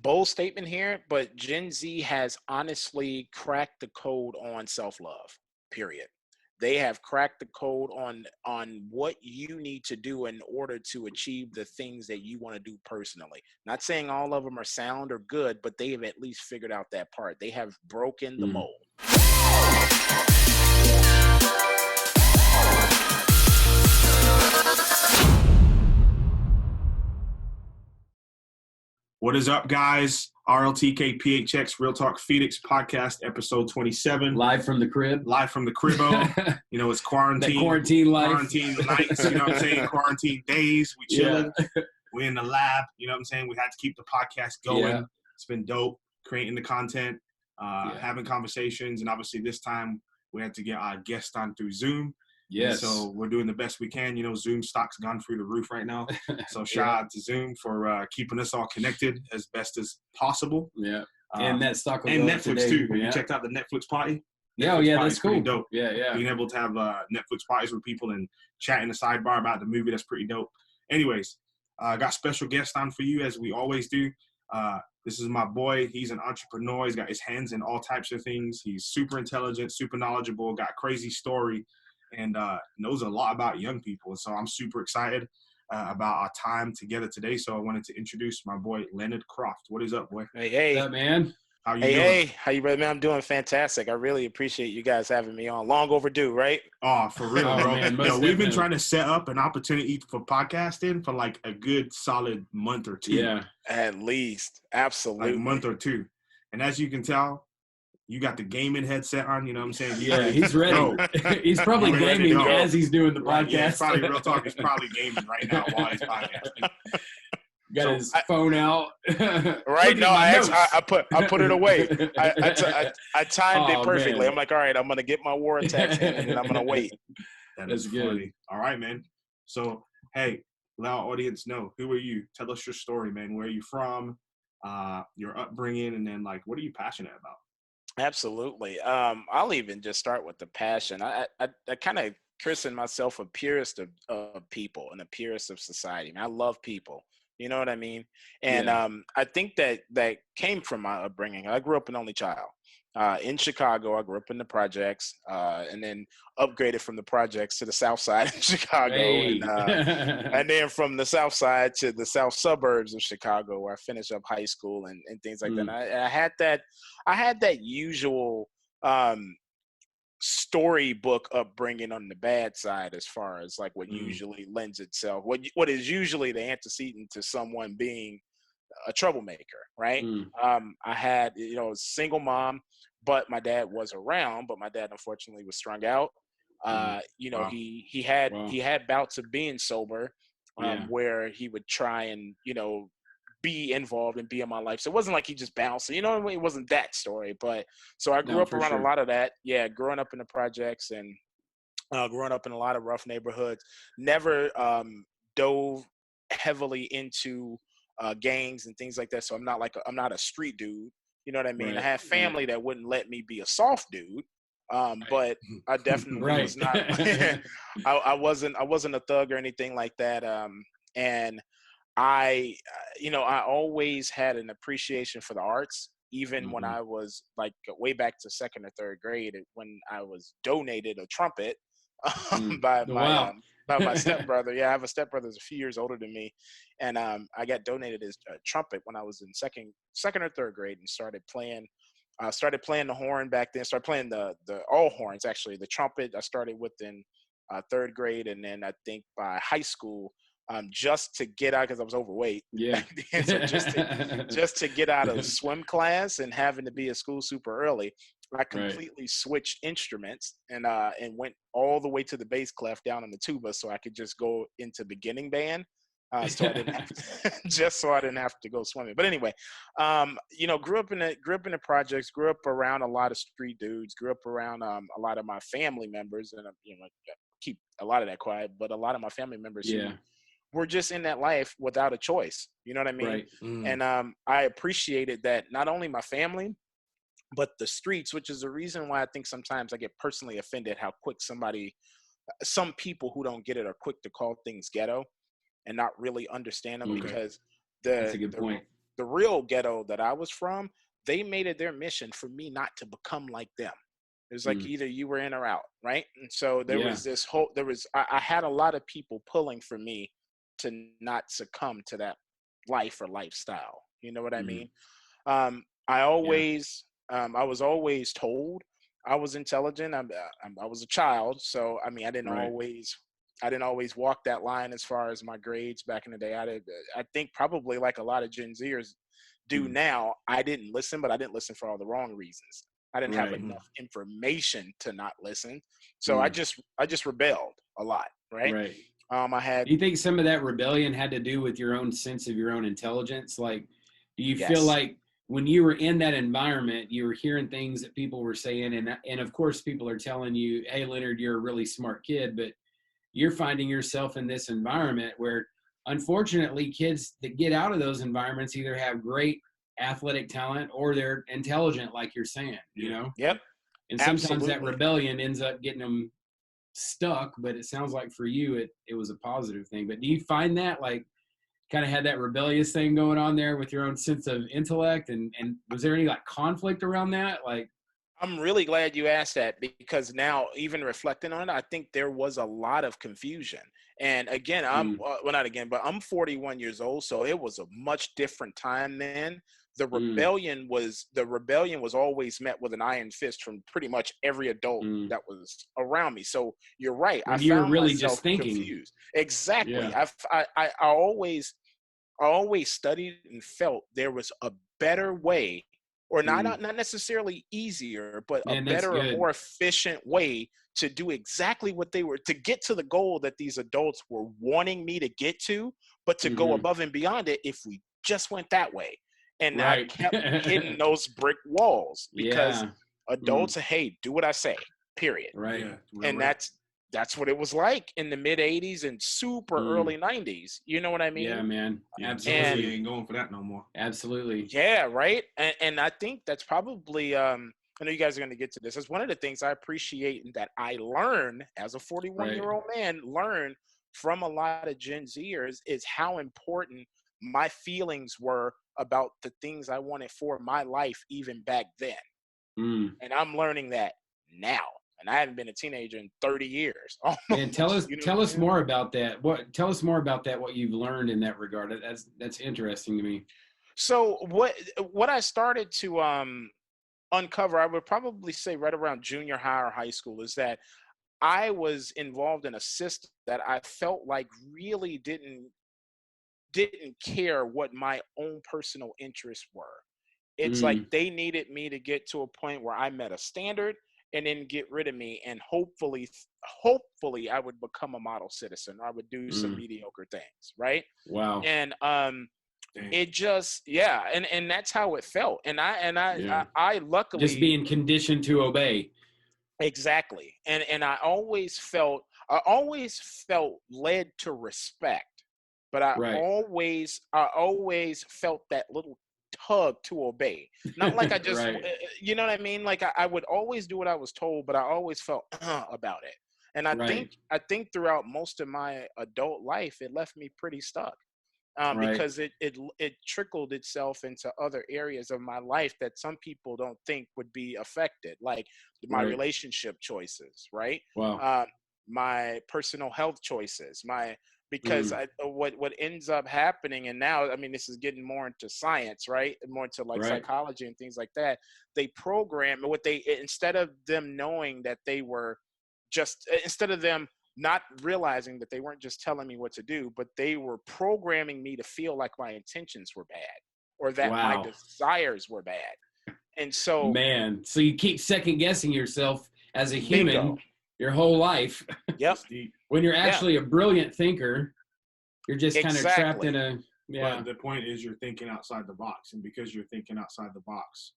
bold statement here, but Gen Z has honestly cracked the code on self-love. Period. They have cracked the code on what you need to do in order to achieve the things that you want to do personally. Not saying all of them are sound or good, but they have at least figured out that part. They have broken the mold. What is up, guys? RLTK PHX Real Talk Phoenix podcast, episode 27. Live from the crib. You know, it's quarantine. That quarantine life. Quarantine nights, you know what I'm saying? Quarantine days. We chilling. Yeah. We're in the lab. You know what I'm saying? We had to keep the podcast going. Yeah. It's been dope creating the content, having conversations. And obviously this time we had to get our guest on through Zoom. Yes. And so we're doing the best we can. You know, Zoom stock's gone through the roof right now. So shout out to Zoom for keeping us all connected as best as possible. Yeah. And that stock will and go Netflix today. too. Yeah. You checked out the Netflix party? Yeah, Netflix that's cool. Pretty dope. Yeah. Being able to have Netflix parties with people and chat in the sidebar about the movie, that's pretty dope. Anyways, I got special guest on for you as we always do. This is my boy. He's an entrepreneur. He's got his hands in all types of things. He's super intelligent, super knowledgeable, got a crazy story, and knows a lot about young people. So I'm super excited about our time together today. So I wanted to introduce my boy, Lenard Croft. What is up, boy? Hey. What's up, man? How you doing? Hey, how you, man? I'm doing fantastic. I really appreciate you guys having me on. Long overdue, right? Oh, for real, bro. Man, we've been trying to set up an opportunity for podcasting for like a good solid month or two. Yeah. At least. Absolutely. Like a month or two. And as you can tell, you got the gaming headset on, you know what I'm saying? Yeah, he's ready. He's probably gaming as he's doing the podcast. Yeah, probably real talk. He's probably gaming right now while he's podcasting. Got his phone out. Right? No, I put it away. I timed it perfectly. Man. I'm like, all right, I'm gonna get my war attacks in and I'm gonna wait. That's good. Funny. All right, man. So, hey, let our audience know, who are you? Tell us your story, man. Where are you from? Your upbringing, and then like, what are you passionate about? Absolutely. I'll even just start with the passion. I kind of christen myself a purist of people and a purist of society. I love people. You know what I mean? And I think that came from my upbringing. I grew up an only child. In Chicago, I grew up in the projects, and then upgraded from the projects to the south side of Chicago, hey. and then from the south side to the south suburbs of Chicago, where I finished up high school and things like that. And I had that usual storybook upbringing on the bad side, as far as like what usually lends itself, what is usually the antecedent to someone being a troublemaker, right? I had, a single mom, but my dad was around, but my dad unfortunately was strung out. He had bouts of being sober, where he would try and, be involved and be in my life. So it wasn't like he just bounced, it wasn't that story, but so I grew up around a lot of that. Yeah. Growing up in the projects and growing up in a lot of rough neighborhoods, never dove heavily into gangs and things like that. So I'm not a street dude. You know what I mean? Right. I have family that wouldn't let me be a soft dude. But I definitely was not, I wasn't a thug or anything like that. And I always had an appreciation for the arts, even when I was like way back to second or third grade, when I was donated a trumpet by my stepbrother. Yeah, I have a stepbrother who's a few years older than me, and I got donated his trumpet when I was in second or third grade, and started playing the horn back then. Started playing the all horns, actually. The trumpet I started with in third grade, and then I think by high school, just to get out, because I was overweight. Yeah. So just to get out of swim class and having to be at school super early, I completely switched instruments and went all the way to the bass clef down in the tuba, so I could just go into beginning band. So I didn't have to go swimming. But anyway, grew up in the projects, grew up around a lot of street dudes, grew up around a lot of my family members, and keep a lot of that quiet, but a lot of my family members who were just in that life without a choice. You know what I mean? Right. And I appreciated that, not only my family, but the streets, which is the reason why I think sometimes I get personally offended how quick some people who don't get it are quick to call things ghetto and not really understand them, because that's a good point. the real ghetto that I was from, they made it their mission for me not to become like them. It was like either you were in or out, right? And so there was this whole, I had a lot of people pulling for me to not succumb to that life or lifestyle. You know what I mean? I always, I was always told I was intelligent. I was a child, so I mean, I didn't always walk that line as far as my grades back in the day. I think probably like a lot of Gen Zers do now. I didn't listen, but I didn't listen for all the wrong reasons. I didn't have enough information to not listen, so I just rebelled a lot, right? Right. I had. Do you think some of that rebellion had to do with your own sense of your own intelligence? Like, do you feel Yes. like when you were in that environment, you were hearing things that people were saying, and of course people are telling you, hey, Lenard, you're a really smart kid, but you're finding yourself in this environment where, unfortunately, kids that get out of those environments either have great athletic talent or they're intelligent, like you're saying, you know? Yep. And sometimes that Absolutely. rebellion ends up getting them stuck, but it sounds like for you, it was a positive thing. But do you find that, like, kind of had that rebellious thing going on there with your own sense of intellect, and was there any like conflict around that? Like, I'm really glad you asked that, because now, even reflecting on it, I think there was a lot of confusion. And again, well, not again, but I'm 41 years old, so it was a much different time then. The rebellion was always met with an iron fist from pretty much every adult that was around me. So you're right. when I you were found really myself just thinking. confused. Exactly. Yeah. I always studied and felt there was a better way, or not necessarily easier, but a Man, that's better or good. more efficient way to do exactly what they were, to get to the goal that these adults were wanting me to get to, but to go above and beyond it if we just went that way. And I Right. kept hitting those brick walls because adults, hey, do what I say, period. Right. Yeah, And that's what it was like in the mid 80s and super early 90s. You know what I mean? Yeah, man. Yeah, Absolutely. ain't going for that no more. Absolutely. Yeah, right. And I think that's probably I know you guys are going to get to this. It's one of the things I appreciate and that I learn as a 41-year-old man, learn from a lot of Gen Zers, is how important my feelings were about the things I wanted for my life even back then. And I'm learning that now. And I haven't been a teenager in 30 years. Almost, And tell us you know tell what us I mean? more about that. Tell us more about that, what you've learned in that regard. That's interesting to me. So what I started to uncover, I would probably say right around junior high or high school, is that I was involved in a system that I felt like really didn't care what my own personal interests were. It's like they needed me to get to a point where I met a standard and then get rid of me, and hopefully I would become a model citizen, or I would do some mediocre things, right? Wow. And it just, and that's how it felt. And I luckily Just being conditioned to obey. exactly. And I always felt led to respect, but I Right. always felt that little tug to obey. Not like I just Right. you know what I mean? Like I would always do what I was told, but I always felt about it. And I Right. think throughout most of my adult life, it left me pretty stuck. Right. Because it trickled itself into other areas of my life that some people don't think would be affected, like my Right. relationship choices, right? Wow. My personal health choices, because what ends up happening, and now I mean this is getting more into science, right? More into like Right. psychology and things like that. They program instead of them knowing that they were instead of them not realizing that they weren't just telling me what to do, but they were programming me to feel like my intentions were bad or that my Wow. desires were bad. And so, Man, so you keep second guessing yourself as a human bingo. your whole life. Yep. When you're actually a brilliant thinker, you're just kind of trapped Exactly. in a But the point is you're thinking outside the box, and because you're thinking outside the box,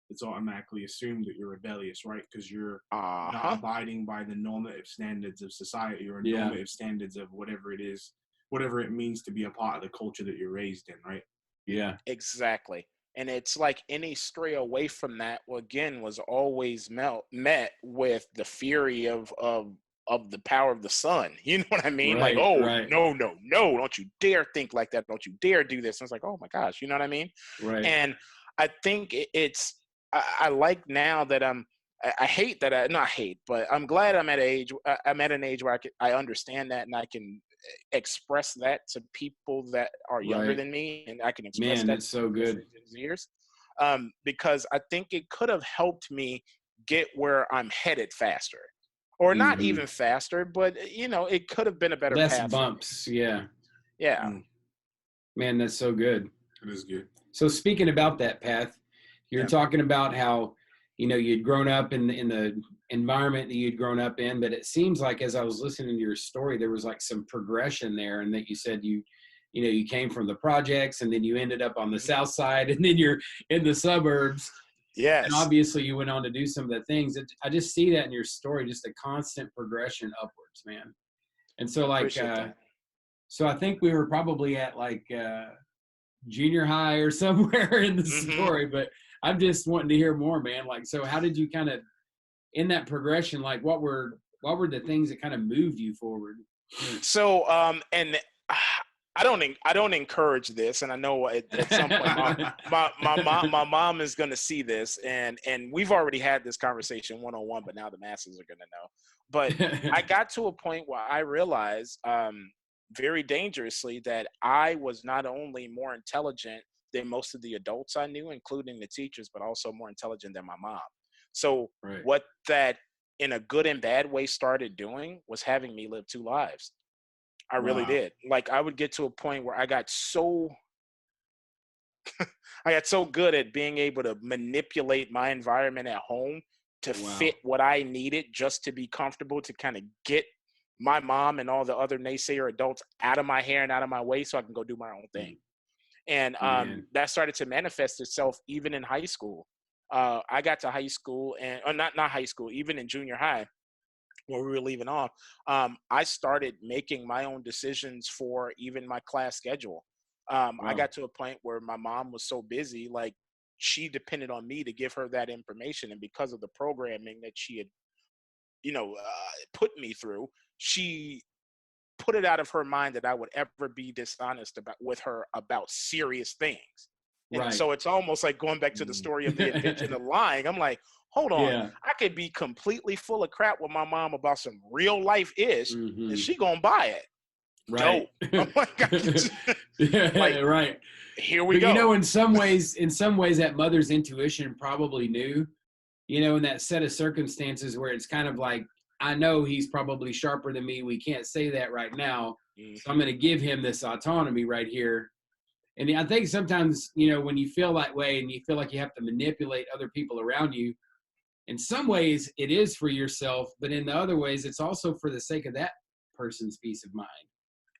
it's automatically assumed that you're rebellious, right? Because you're not abiding by the normative standards of society or normative standards of whatever it is, whatever it means to be a part of the culture that you're raised in, right? Yeah. Exactly. And it's like any stray away from that, again, was always met with the fury of of the power of the sun. You know what I mean? Right, Like, oh, right. no, don't you dare think like that. Don't you dare do this. And I was like, oh my gosh, you know what I mean? Right. And I think I like now that I hate that not hate, but I'm glad I'm at an age where I understand that, and I can express that to people that are younger Right. than me, and I can express Man, that that's so good. to years, because I think it could have helped me get where I'm headed faster, or not even faster, but it could have been a better Less path. bumps. Yeah. Yeah. Man, that's so good. It is good. So speaking about that path, you're talking about how, you'd grown up in the environment that you'd grown up in, but it seems like as I was listening to your story, there was like some progression there, and that you said you came from the projects, and then you ended up on the south side, and then you're in the suburbs. Yes. And obviously you went on to do some of the things. I just see that in your story, just a constant progression upwards, man. And so so I think we were probably at like junior high or somewhere in the story, but I'm just wanting to hear more, man. Like, so how did you kind of, in that progression, like what were the things that kind of moved you forward? So, and I don't encourage this, and I know at some point my mom is going to see this, and we've already had this conversation one-on-one, but now the masses are going to know. But I got to a point where I realized, very dangerously, that I was not only more intelligent than most of the adults I knew, including the teachers, but also more intelligent than my mom. So what that, in a good and bad way, started doing was having me live two lives. I really did. Like, I would get to a point where I got so good at being able to manipulate my environment at home to fit what I needed, just to be comfortable, to kind of get my mom and all the other naysayer adults out of my hair and out of my way, so I can go do my own thing. And that started to manifest itself even in high school. I got to high school, and not high school, even in junior high, when we were leaving off, I started making my own decisions for even my class schedule. I got to a point where my mom was so busy, like, she depended on me to give her that information. And because of the programming that she had, put me through, she put it out of her mind that I would ever be dishonest with her about serious things. And so it's almost like going back to the story of the invention of lying. I'm like, hold on, I could be completely full of crap with my mom about some real life ish, and she gonna buy it. Right. Dope. Oh like, right. Here we go. You know, in some ways, that mother's intuition probably knew, in that set of circumstances where it's kind of like, I know he's probably sharper than me. We can't say that right now. So I'm going to give him this autonomy right here. And I think sometimes, when you feel that way and you feel like you have to manipulate other people around you, in some ways it is for yourself, but in the other ways, it's also for the sake of that person's peace of mind.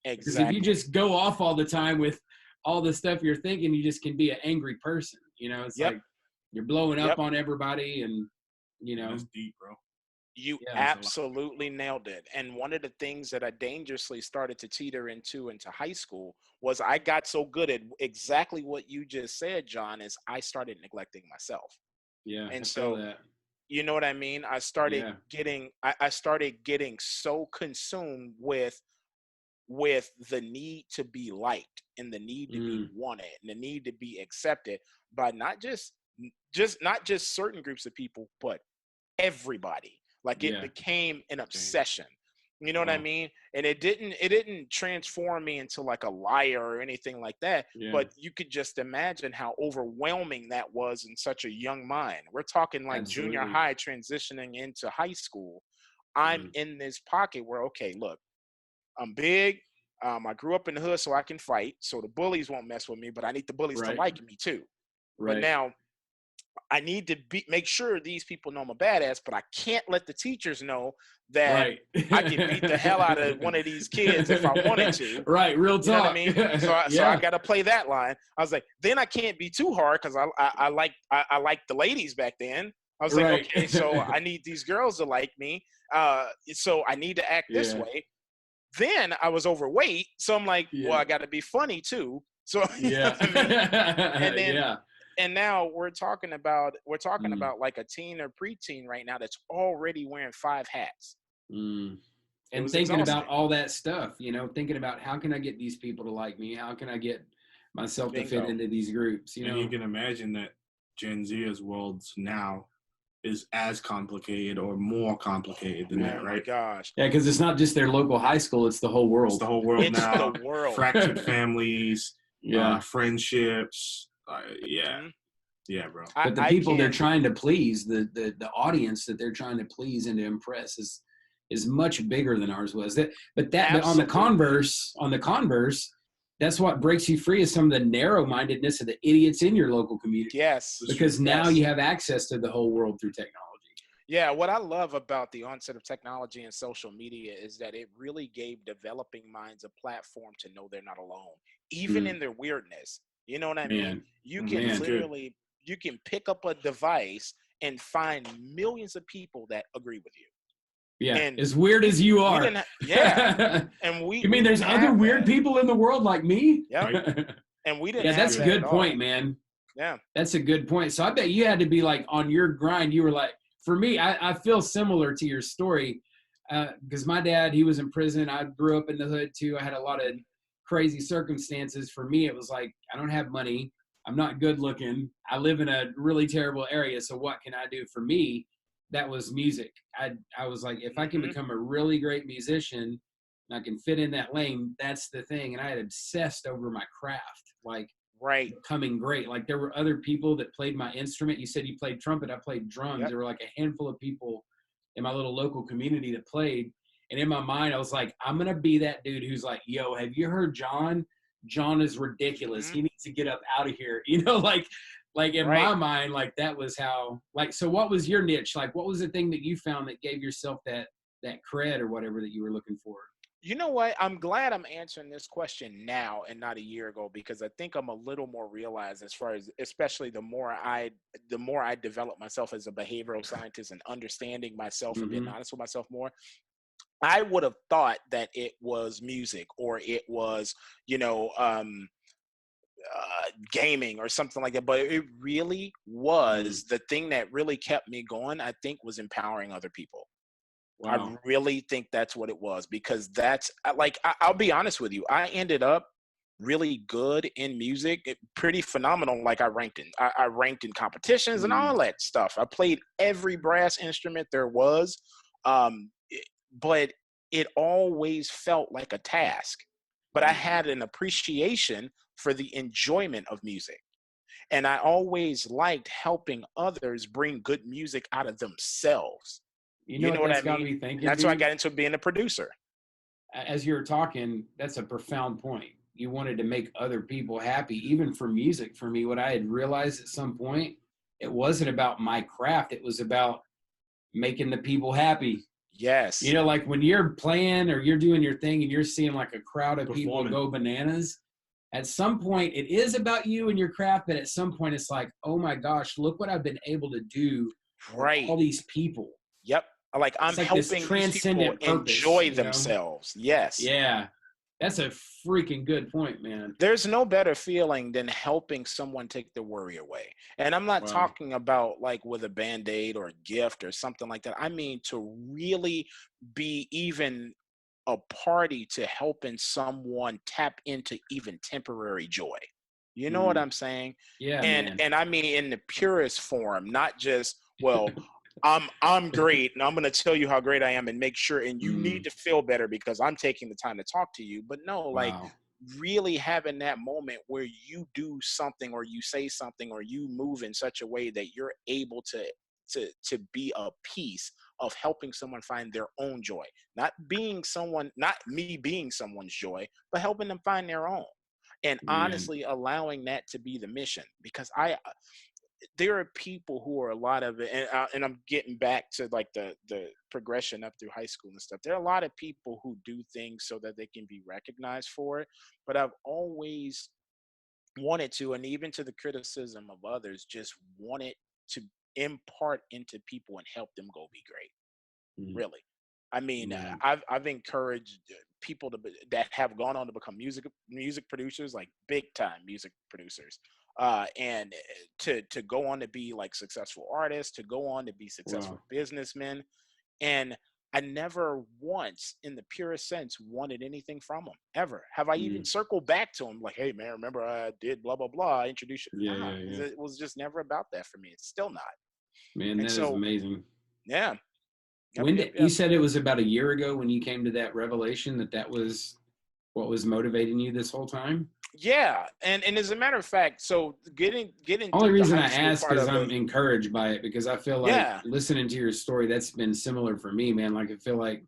Exactly. Because if you just go off all the time with all the stuff you're thinking, you just can be an angry person. It's like you're blowing up on everybody, and That's deep, bro. You absolutely nailed it. And one of the things that I dangerously started to teeter into high school was I got so good at exactly what you just said, John, is I started neglecting myself. Yeah. And so, you know what I mean? I started getting so consumed with the need to be liked, and the need to be wanted, and the need to be accepted by not just certain groups of people, but everybody. Like, it became an obsession. You know what I mean? And it didn't transform me into like a liar or anything like that. But you could just imagine how overwhelming that was in such a young mind. We're talking like junior high transitioning into high school. I'm in this pocket where, okay, look, I'm big. I grew up in the hood so I can fight. So the bullies won't mess with me, but I need the bullies to like me too. But now I need to make sure these people know I'm a badass, but I can't let the teachers know that I can beat the hell out of one of these kids if I wanted to. Right, real talk. You know what I mean? So I got to play that line. I was like, then I can't be too hard, because I like the ladies back then. I was like, okay, so I need these girls to like me. So I need to act this way. Then I was overweight, so I'm like, well, I got to be funny too. So you know what I mean? And then. And now we're talking about like a teen or preteen right now that's already wearing 5 hats. And thinking about all that stuff, you know, thinking about how can I get these people to like me? How can I get myself to fit into these groups? You know, you can imagine that Gen Z's worlds now is as complicated or more complicated than that, right? Oh my gosh. Yeah, because it's not just their local high school; it's the whole world. It's the whole world now. The world. Fractured families, friendships. Mm-hmm. Yeah, bro. But the people they're trying to please, the audience that they're trying to please and to impress is much bigger than ours was. But on the converse, that's what breaks you free is some of the narrow-mindedness of the idiots in your local community. Yes. Because now you have access to the whole world through technology. Yeah, what I love about the onset of technology and social media is that it really gave developing minds a platform to know they're not alone, even in their weirdness. You know what I mean? You can literally, you can pick up a device and find millions of people that agree with you. Yeah, and as weird as you are. And you mean there's other weird people in the world like me? Yeah. And we didn't. Yeah, that's a good point, man. Yeah, that's a good point. So I bet you had to be like on your grind. You were like, for me, I feel similar to your story because my dad, he was in prison. I grew up in the hood too. I had a lot of crazy circumstances. For me, it was like, I don't have money. I'm not good looking. I live in a really terrible area. So what can I do? For me, that was music. I was like, if I can become a really great musician and I can fit in that lane, that's the thing. And I had obsessed over my craft, like becoming great. Like there were other people that played my instrument. You said you played trumpet. I played drums. There were like a handful of people in my little local community that played. And in my mind, I was like, I'm going to be that dude who's like, yo, have you heard John? John is ridiculous. He needs to get up out of here. You know, like in my mind, like that was how, like, so what was your niche? Like, what was the thing that you found that gave yourself that cred or whatever that you were looking for? You know what? I'm glad I'm answering this question now and not a year ago, because I think I'm a little more realized as far as, especially the more I develop myself as a behavioral scientist and understanding myself and being honest with myself more. I would have thought that it was music or it was, gaming or something like that. But it really was the thing that really kept me going, I think, was empowering other people. Wow. I really think that's what it was, because that's like, I'll be honest with you. I ended up really good in music, pretty phenomenal. Like I ranked in competitions and all that stuff. I played every brass instrument there was. But it always felt like a task. But I had an appreciation for the enjoyment of music. And I always liked helping others bring good music out of themselves. You know what I mean? That's why I got into being a producer. As you were talking, that's a profound point. You wanted to make other people happy, even for music. For me, what I had realized at some point, it wasn't about my craft. It was about making the people happy. Yes. You know, like when you're playing or you're doing your thing and you're seeing like a crowd of people go bananas, at some point it is about you and your craft, but at some point it's like, oh my gosh, look what I've been able to do for all these people. Yep. Like I'm helping these people enjoy themselves. Yes. Yeah. That's a freaking good point, man. There's no better feeling than helping someone take their worry away. And I'm not talking about like with a Band-Aid or a gift or something like that. I mean, to really be even a party to helping someone tap into even temporary joy. You know what I'm saying? Yeah. And I mean, in the purest form, not just, well, I'm great and I'm going to tell you how great I am and make sure, and you need to feel better because I'm taking the time to talk to you. But no, like really having that moment where you do something or you say something or you move in such a way that you're able to be a piece of helping someone find their own joy, not me being someone's joy, but helping them find their own. And honestly, allowing that to be the mission, because there are people who are a lot of it, and I'm getting back to like the progression up through high school and stuff. There are a lot of people who do things so that they can be recognized for it, but I've always wanted to, and even to the criticism of others, just wanted to impart into people and help them go be great. Really. I mean, I've encouraged people that have gone on to become music producers, like big time music producers. And to go on to be like successful artists, to go on to be successful businessmen. And I never once, in the purest sense, wanted anything from him ever. Have I even circled back to him like, hey man, remember I did blah blah blah, I introduced you? Yeah, Nah, yeah, yeah. it was just never about that for me. It's still not. Man, And that is so, amazing. yeah. When did you said it was about a year ago when you came to that revelation that was what was motivating you this whole time? Yeah, and as a matter of fact, so getting Only through the reason high I school ask part is of I'm it. encouraged by it, because I feel like Yeah, listening to your story, that's been similar for me, man. Like I feel like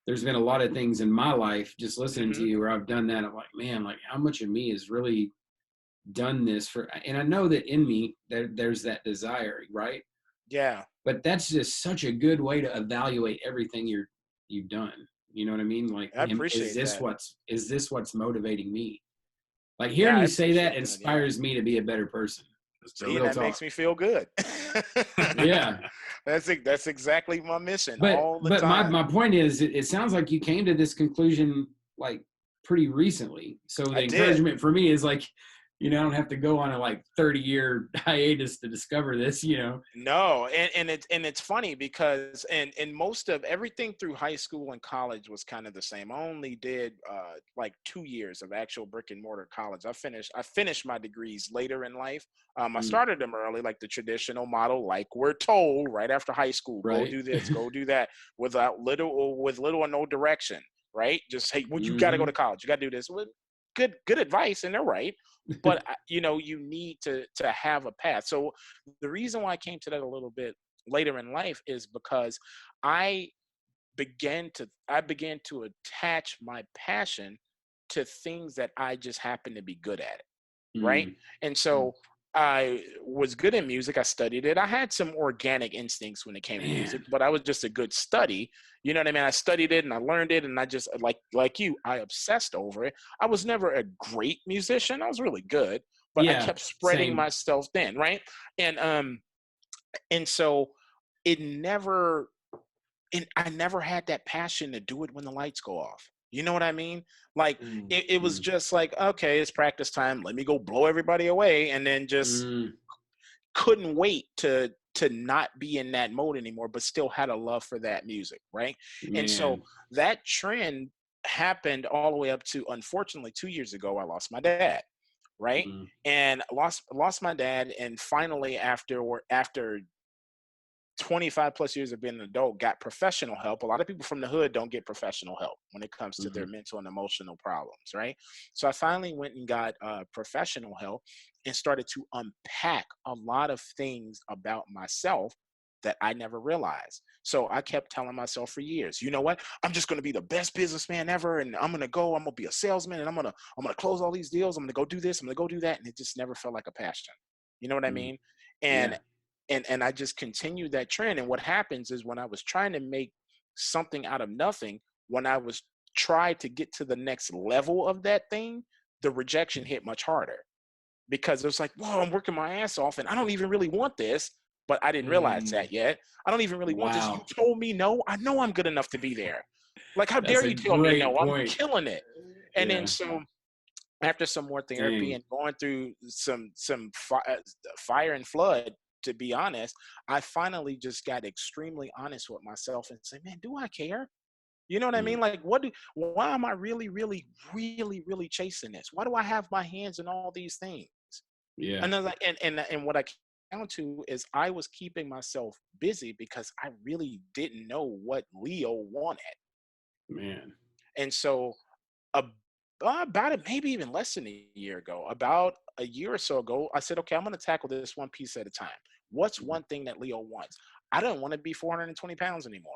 there's been a lot of things in my life just listening to you where I've done that. I'm like, man, like how much of me has really done this for, and I know that in me there's that desire, right? yeah. But that's just such a good way to evaluate everything you've done. You know what I mean? Like, I appreciate that. is this what's motivating me? Like Yeah, hearing I you say that appreciate that. Yeah. inspires me to be a better person. So See, and real that talk. makes me feel good. Yeah. That's exactly my mission But all the my time. my point is, it sounds like you came to this conclusion like pretty recently. So the I did. encouragement for me is like, I don't have to go on a like 30-year hiatus to discover this, No, and it's funny because and most of everything through high school and college was kind of the same. I only did like 2 years of actual brick and mortar college. I finished my degrees later in life. I started them early, like the traditional model, like we're told right after high school, go Right. do this, go do that, with little or no direction, right? Just hey, well, you got to go to college, you got to do this. Well, good advice, and they're right. But you need to have a path. So the reason why I came to that a little bit later in life is because I began to attach my passion to things that I just happen to be good at, right? And so I was good in music. I studied it. I had some organic instincts when it came to music, but I was just a good study. You know what I mean? I studied it and I learned it, and I just like you, I obsessed over it. I was never a great musician. I was really good, but I Yeah, kept spreading same. myself thin, right? And so it never and I never had that passion to do it when the lights go off. You know what I mean? Like it was just like, okay, it's practice time. Let me go blow everybody away, and then just couldn't wait to not be in that mode anymore, but still had a love for that music, right? And so Man. that trend happened all the way up to, unfortunately, 2 years ago, I lost my dad, right? And lost my dad, and finally after 25 plus years of being an adult, got professional help. A lot of people from the hood don't get professional help when it comes to their mental and emotional problems, right? So I finally went and got professional help and started to unpack a lot of things about myself that I never realized. So I kept telling myself for years, you know what? I'm just going to be the best businessman ever, and I'm going to be a salesman, and I'm going to close all these deals. I'm going to go do this, I'm going to go do that, and it just never felt like a passion. You know what I mean? And and I just continued that trend. And what happens is, when I was trying to make something out of nothing, when I was tried to get to the next level of that thing, the rejection hit much harder, because it was like, whoa, I'm working my ass off and I don't even really want this, but I didn't realize that yet. I don't even really want this. You told me no. I know I'm good enough to be there. Like, how That's dare a you tell me great no? I'm point. killing it. And then Yeah. so after some more therapy Dang. and going through some fire and flood, to be honest, I finally just got extremely honest with myself and said, man, do I care? You know what I mean? Like, why am I really, really, really, really chasing this? Why do I have my hands in all these things? Yeah. And then, like, and what I came down to is, I was keeping myself busy because I really didn't know what Leo wanted. Man. And so about it, maybe even less than a year ago, about a year or so ago, I said, okay, I'm going to tackle this one piece at a time. What's one thing that Leo wants? I don't want to be 420 pounds anymore.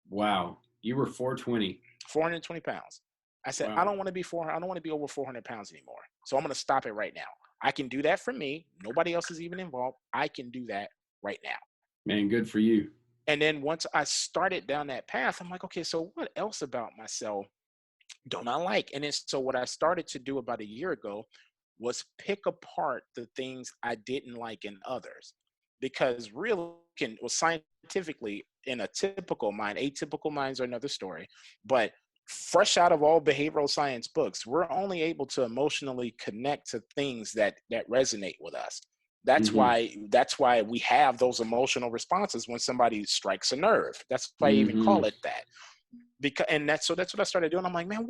Wow. You were 420. 420 pounds. I said, Wow. I don't want to be over 400 pounds anymore. So I'm going to stop it right now. I can do that for me. Nobody else is even involved. I can do that right now. Man, good for you. And then once I started down that path, I'm like, okay, so what else about myself don't I like? And then so what I started to do about a year ago was pick apart the things I didn't like in others. Because really, scientifically, in a typical mind, atypical minds are another story, but fresh out of all behavioral science books, we're only able to emotionally connect to things that resonate with us. That's why we have those emotional responses when somebody strikes a nerve. That's why I even call it that. That's what I started doing. I'm like, man,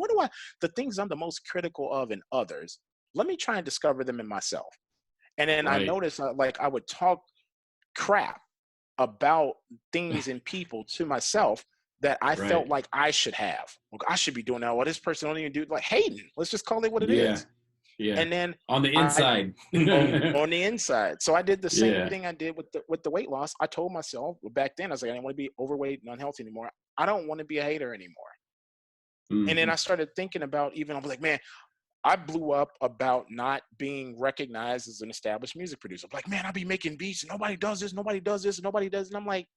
the things I'm the most critical of in others, let me try and discover them in myself. And then I noticed like I would talk crap about things and people to myself that I felt like I should have. Like, I should be doing that. Well, this person don't even do, like, hating. Let's just call it what it is. Yeah. And then on the inside. on the inside. So I did the same thing I did with the weight loss. I told myself back then, I was like, I didn't want to be overweight and unhealthy anymore. I don't want to be a hater anymore. And then I started thinking about, I was like, man, I blew up about not being recognized as an established music producer. I'm like, man, I be making beats and nobody does this, nobody does this, nobody does. And I'm like,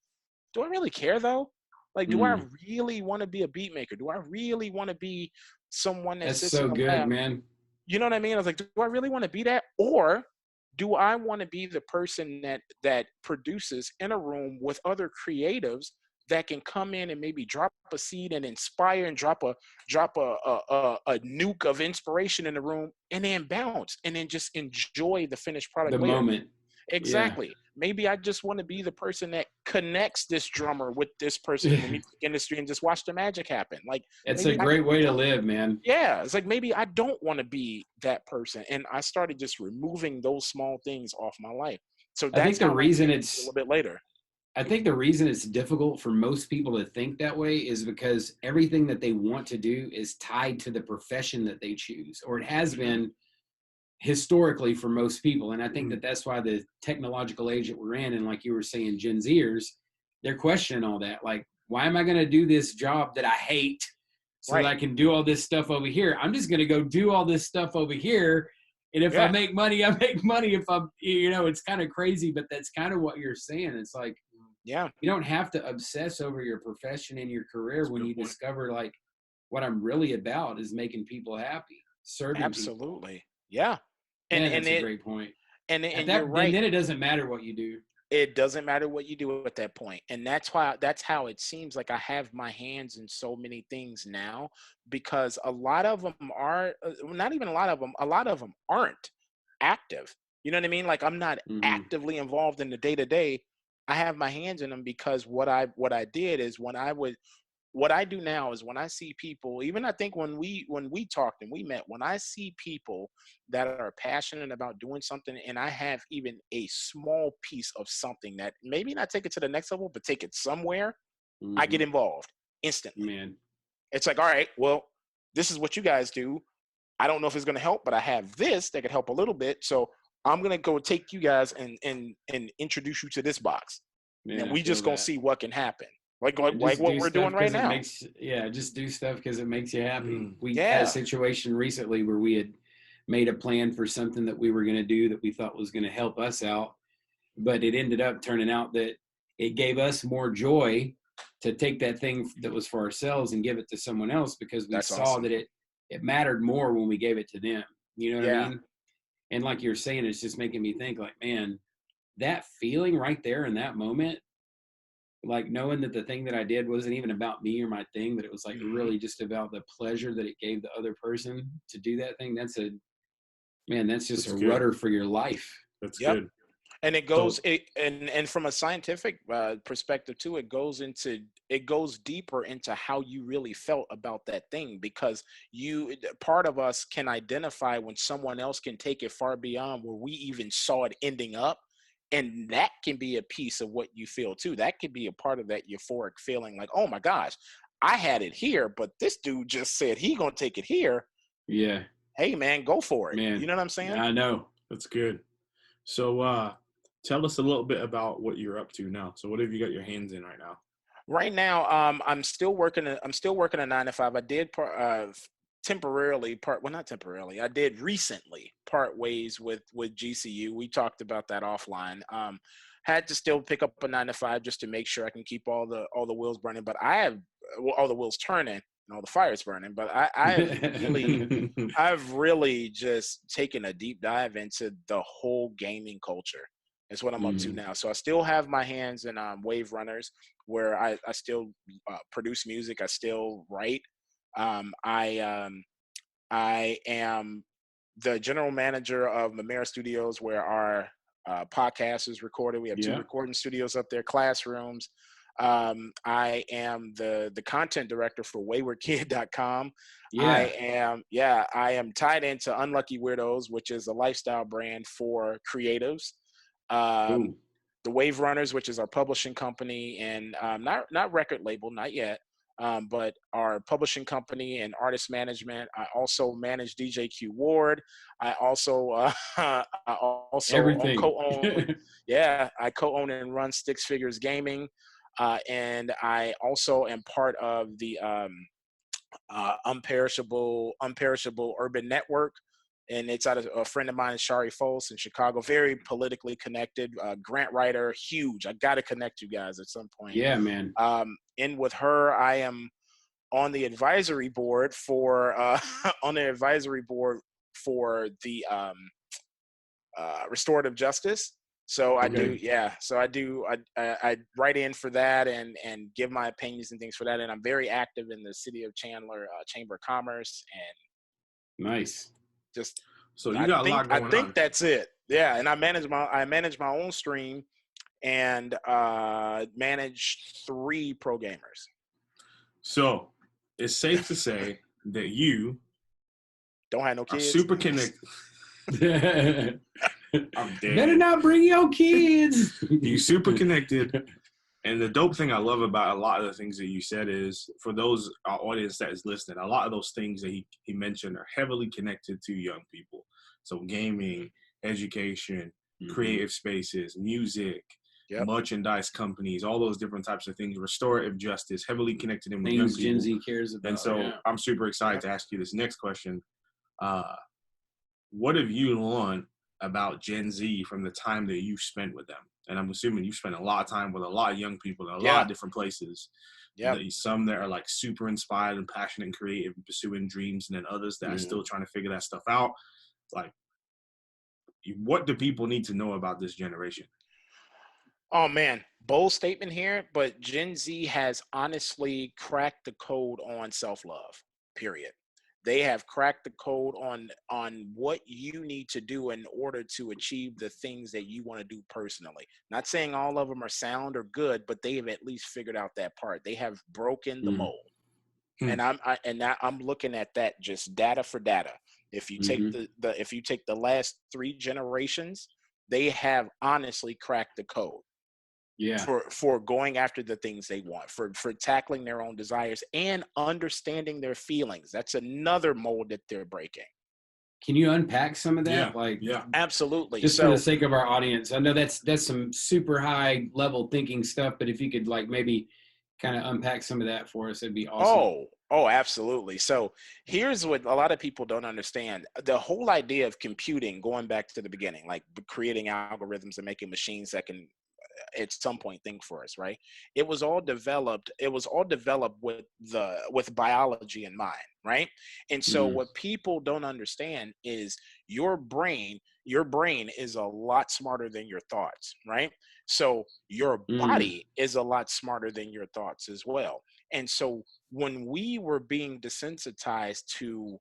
do I really care though? Like, do I really want to be a beat maker? Do I really want to be someone that That's sits so in the good, lab? man. You know what I mean? I was like, do I really want to be that? Or do I want to be the person that produces in a room with other creatives that can come in and maybe drop a seed and inspire and drop a nuke of inspiration in the room and then bounce and then just enjoy the finished product The later. moment. Exactly. Maybe I just want to be the person that connects this drummer with this person in the music industry and just watch the magic happen. Like, it's a great way to live, man. Yeah, it's like maybe I don't want to be that person, and I started just removing those small things off my life. So that's I think the reason it's a little bit later. I think the reason it's difficult for most people to think that way is because everything that they want to do is tied to the profession that they choose, or it has been historically for most people. And I think that that's why the technological age that we're in, and like you were saying, Gen Zers, they're questioning all that. Like, why am I going to do this job that I hate so that I can do all this stuff over here? I'm just going to go do all this stuff over here. And if I make money, I make money. If I'm, it's kind of crazy, but that's kind of what you're saying. It's like, you don't have to obsess over your profession and your career when you discover, like, what I'm really about is making people happy, serving people. Absolutely. Yeah. And that's a great point. And you're right. And then it doesn't matter what you do. It doesn't matter what you do at that point. And that's how it seems like I have my hands in so many things now, because a lot of them are not even a lot of them aren't active. You know what I mean? Like, I'm not actively involved in the day-to-day. I have my hands in them because what I did is what I do now is when I see people, even I think when we talked and we met, when I see people that are passionate about doing something and I have even a small piece of something that maybe not take it to the next level, but take it somewhere, I get involved instantly. Man. It's like, all right, well, this is what you guys do. I don't know if it's going to help, but I have this that could help a little bit. So I'm going to go take you guys and introduce you to this box. Man, and we just going to see what can happen. Like what we're doing right now. Just do stuff because it makes you happy. We had a situation recently where we had made a plan for something that we were going to do that we thought was going to help us out, but it ended up turning out that it gave us more joy to take that thing that was for ourselves and give it to someone else, because we saw that it mattered more when we gave it to them. You know what I mean? And like you're saying, it's just making me think, like, man, that feeling right there in that moment, like knowing that the thing that I did wasn't even about me or my thing, but it was like really just about the pleasure that it gave the other person to do that thing. That's just a rudder for your life. That's good. And it goes, and from a scientific perspective too, it goes deeper into how you really felt about that thing, because part of us can identify when someone else can take it far beyond where we even saw it ending up. And that can be a piece of what you feel too. That could be a part of that euphoric feeling, like, oh my gosh, I had it here, but this dude just said he gonna take it here. Yeah. Hey man, go for it. Man, you know what I'm saying? I know. That's good. So tell us a little bit about what you're up to now. So what have you got your hands in right now? Right now, I'm still working a 9-to-5. I did I did recently part ways with GCU. We talked about that offline. Had to still pick up a 9-to-5 just to make sure I can keep all the wheels burning, but I have all the wheels turning and all the fires burning. But I've really just taken a deep dive into the whole gaming culture. It's what I'm up to now. So I still have my hands in Wave Runners, where I still produce music. I still write. I am the general manager of Mamera Studios, where podcast is recorded. We have 2 recording studios up there, classrooms. I am the content director for waywardkid.com. I am tied into Unlucky Weirdos, which is a lifestyle brand for creatives. The Wave Runners, which is our publishing company, and not record label, not yet, but our publishing company and artist management. I also manage DJ Q Ward. I also Everything. co-own. I co-own and run Sticks Figures Gaming, and I also am part of the Unperishable Urban Network. And it's out of a friend of mine, Shari Foles in Chicago, very politically connected, grant writer, huge. I got to connect you guys at some point. Yeah, man. And with her, I am on the advisory board for the restorative justice. So I write in for that and give my opinions and things for that. And I'm very active in the City of Chandler Chamber of Commerce and nice. Just so you got a lot going on. I think that's it. Yeah, and I manage my own stream and manage 3 pro gamers. So it's safe to say that you don't have no kids. Super connected. I'm dead. Better not bring your kids. You super connected. And the dope thing I love about a lot of the things that you said is, for those our audience that is listening, a lot of those things that he mentioned are heavily connected to young people. So gaming, education, creative spaces, music, merchandise companies, all those different types of things, restorative justice, heavily connected in with young people. Gen Z cares about. And so I'm super excited to ask you this next question. What have you learned about Gen Z from the time that you spent with them? And I'm assuming you spent a lot of time with a lot of young people in a lot of different places. Yeah. Some that are like super inspired and passionate and creative and pursuing dreams, and then others that are still trying to figure that stuff out. Like, what do people need to know about this generation? Oh, man. Bold statement here, but Gen Z has honestly cracked the code on self-love, period. They have cracked the code on what you need to do in order to achieve the things that you want to do personally. Not saying all of them are sound or good, but they have at least figured out that part. They have broken the mold. And I'm looking at that just data for data. If you take if you take the last 3 generations, they have honestly cracked the code. Yeah. For going after the things they want, for tackling their own desires and understanding their feelings. That's another mold that they're breaking. Can you unpack some of that? Absolutely. Just for the sake of our audience. I know that's some super high level thinking stuff, but if you could maybe kind of unpack some of that for us, it'd be awesome. Oh, absolutely. So here's what a lot of people don't understand. The whole idea of computing, going back to the beginning, like creating algorithms and making machines that can at some point think for us, right? It was all developed with biology in mind, right? And so what people don't understand is your brain is a lot smarter than your thoughts, right? So your body is a lot smarter than your thoughts as well. And so when we were being desensitized to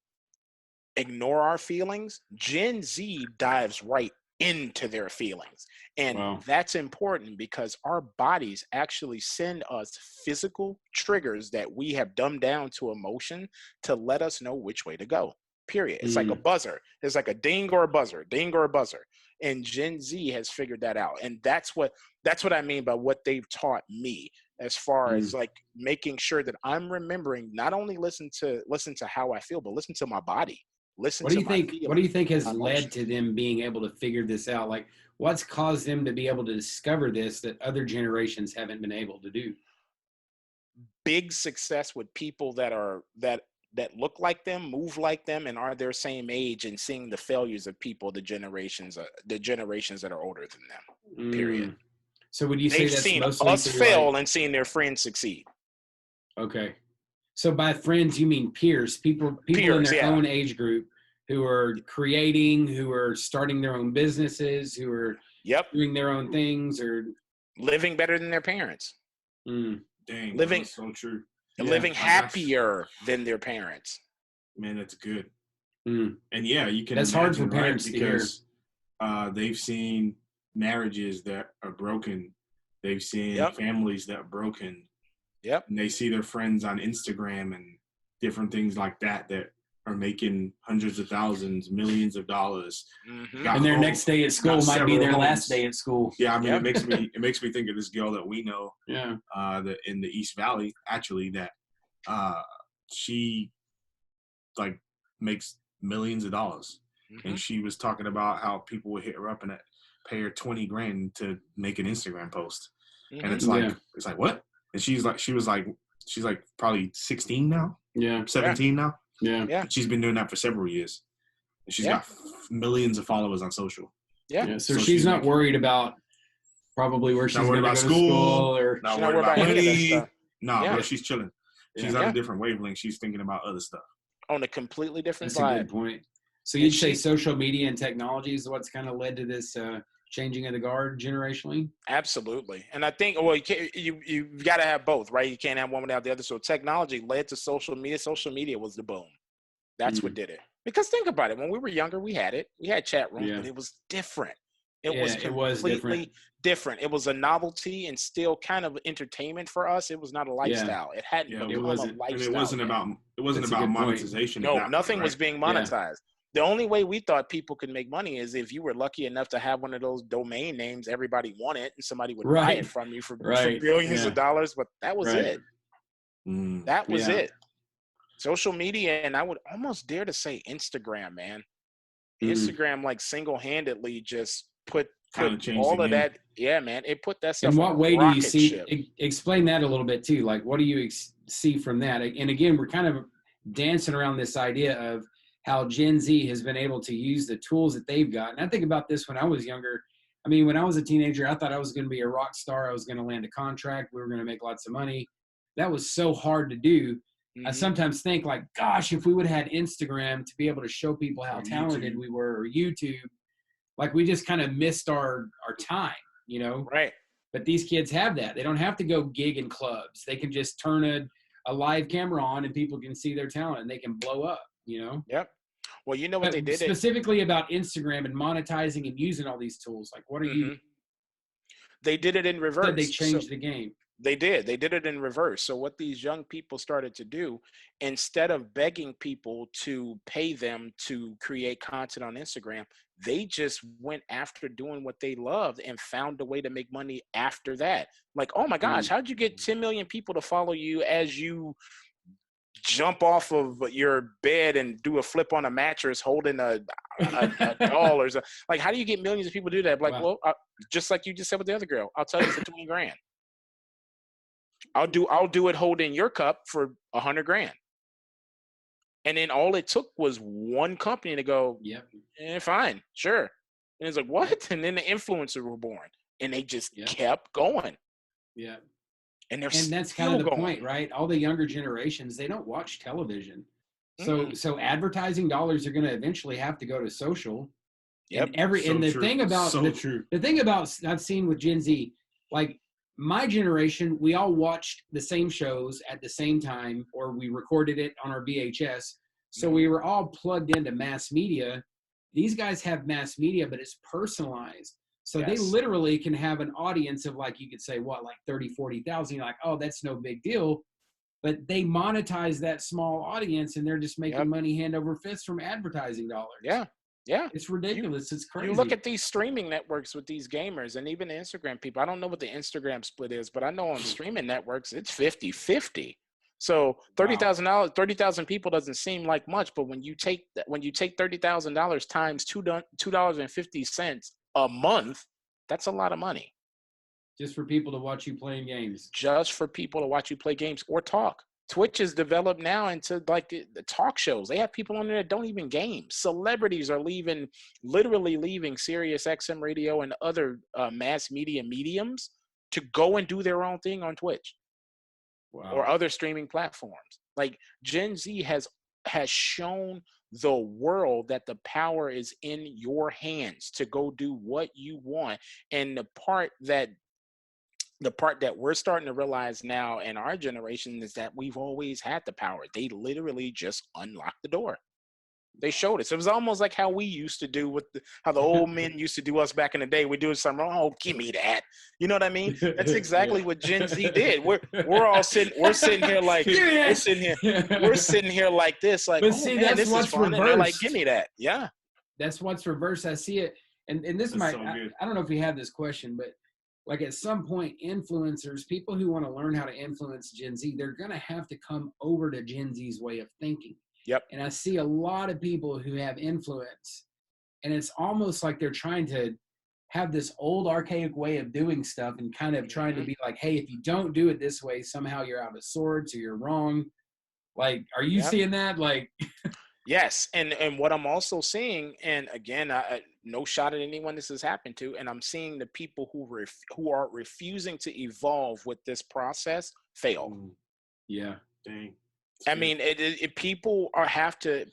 ignore our feelings, Gen Z dives right into their feelings. And that's important because our bodies actually send us physical triggers that we have dumbed down to emotion to let us know which way to go, period. It's like a buzzer. It's like a ding or a buzzer, ding or a buzzer. And Gen Z has figured that out. And that's what I mean by what they've taught me, as far as like making sure that I'm remembering not only listen to how I feel, but listen to my body. What do you think has led to them being able to figure this out? Like, what's caused them to be able to discover this that other generations haven't been able to do? Big success with people that look like them, move like them, and are their same age, and seeing the failures of people, the generations that are older than them. Period. So would you say that's seen mostly us fail and seen their friends succeed? Okay. So by friends, you mean peers, people in their own age group who are creating, who are starting their own businesses, who are doing their own things, or living better than their parents. Dang, living that's so true. Living happier than their parents. Man, that's good. And you can. That's hard for parents to hear. They've seen marriages that are broken. They've seen families that are broken. Yep. And they see their friends on Instagram and different things like that are making hundreds of thousands, millions of dollars. Mm-hmm. And their next day at school might be their last day at school. Yeah, I mean, it makes me think of this girl that we know. Yeah. That in the East Valley, actually, that she like makes millions of dollars, and she was talking about how people would hit her up and pay her $20,000 to make an Instagram post, and it's like what? And she's like probably 16 now, 17 now. Yeah. She's been doing that for several years, and she's got millions of followers on social. Yeah. So she's not worried about probably where she's going to go to school, or not worried about money. No, bro, she's chilling. She's on a different wavelength. She's thinking about other stuff. On a completely different vibe. That's a good point. So you'd say social media and technology is what's kind of led to this changing of the guard generationally? Absolutely. And I think, well, you've got to have both, right? You can't have one without the other. So technology led to social media. Social media was the boom. That's what did it. Because think about it. When we were younger, we had chat rooms, but it was different. It was completely different. It was a novelty and still kind of entertainment for us. It was not a lifestyle. It hadn't become a lifestyle. And it wasn't about monetization. No, nothing was being monetized. The only way we thought people could make money is if you were lucky enough to have one of those domain names everybody wanted, and somebody would buy it from you for billions of dollars. But that was it. That was it. Social media, and I would almost dare to say Instagram, man. Instagram, like, single-handedly just put all of that. Yeah, man. It put that stuff. In what way do you see? Explain that a little bit too. Like, what do you see from that? And again, we're kind of dancing around this idea of how Gen Z has been able to use the tools that they've got. And I think about this when I was younger. I mean, when I was a teenager, I thought I was going to be a rock star. I was going to land a contract. We were going to make lots of money. That was so hard to do. I sometimes think, like, gosh, if we would have had Instagram to be able to show people how talented we were, or YouTube, like, we just kind of missed our time, you know? Right. But these kids have that. They don't have to go gig in clubs. They can just turn a live camera on and people can see their talent and they can blow up, you know? Yep. Well, you know what they did? Specifically about Instagram and monetizing and using all these tools. Like, what are you? They did it in reverse. They changed the game. They did. They did it in reverse. So what these young people started to do, instead of begging people to pay them to create content on Instagram, they just went after doing what they loved and found a way to make money after that. Like, oh my gosh, how'd you get 10 million people to follow you as you jump off of your bed and do a flip on a mattress holding a doll or something? Like, how do you get millions of people to do that? Like, well, just like you just said with the other girl, I'll tell you for $20,000. I'll do it holding your cup for $100,000. And then all it took was one company to go, fine, sure. And it's like, what? And then the influencers were born, and they just kept going. Yeah. And that's kind of the point, right? All the younger generations, they don't watch television. So advertising dollars are going to eventually have to go to social. Yep. And the thing about I've seen with Gen Z, like, my generation, we all watched the same shows at the same time, or we recorded it on our VHS. So we were all plugged into mass media. These guys have mass media, but it's personalized. So they literally can have an audience of, like, you could say, what, like 30, 40,000. You're like, oh, that's no big deal. But they monetize that small audience, and they're just making money hand over fist from advertising dollars. Yeah. Yeah. It's ridiculous. It's crazy. You look at these streaming networks with these gamers and even the Instagram people. I don't know what the Instagram split is, but I know on streaming networks, it's 50-50. So $30,000 people doesn't seem like much, but when you take $30,000 times $2.50 a month, that's a lot of money. Just for people to watch you playing games. Just for people to watch you play games or talk. Twitch is developed now into, like, the talk shows. They have people on there that don't even game. Celebrities are literally leaving Sirius XM radio and other mass media mediums to go and do their own thing on Twitch or other streaming platforms. Like, Gen Z has shown the world that the power is in your hands to go do what you want. And the part that we're starting to realize now in our generation is that we've always had the power. They literally just unlock the door. They showed us. It was almost like how we used to do with how the old men used to do us back in the day. We do something wrong. Oh, give me that. You know what I mean? That's exactly what Gen Z did. We're all sitting. We're sitting here like we're sitting here like this. Like, but oh see, man, that's this is fun. reversed. And they're like, give me that. Yeah. That's what's reversed. I see it, and this That's might. so I don't know if we have this question, but like at some point, influencers, people who want to learn how to influence Gen Z, they're going to have to come over to Gen Z's way of thinking. Yep. And I see a lot of people who have influence, and it's almost like they're trying to have this old archaic way of doing stuff and kind of trying to be like, hey, if you don't do it this way, somehow you're out of sorts or you're wrong. Like, are you seeing that? Like, yes. And what I'm also seeing, and again, no shot at anyone this has happened to, and I'm seeing the people who are refusing to evolve with this process fail. Yeah. Dang. I mean, people have to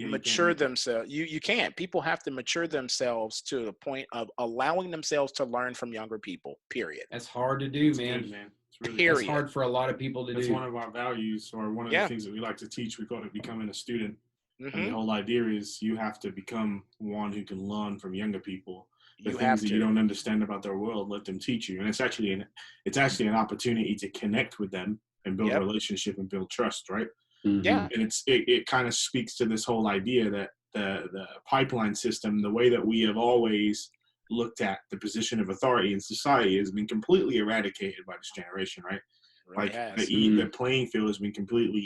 mature themselves. You can't. People have to mature themselves to the point of allowing themselves to learn from younger people. Period. That's hard to do, man. Good, man. It's really Period. It's hard for a lot of people to do. That's one of our values, or one of the things that we like to teach. We call it becoming a student. Mm-hmm. And the whole idea is you have to become one who can learn from younger people. The You things have that to. you don't understand about their world, let them teach you. And it's actually an opportunity to connect with them and build a relationship and build trust, right? Mm-hmm. Yeah. And it kind of speaks to this whole idea that the pipeline system, the way that we have always looked at the position of authority in society, has been completely eradicated by this generation, right? Really like has. the playing field has been completely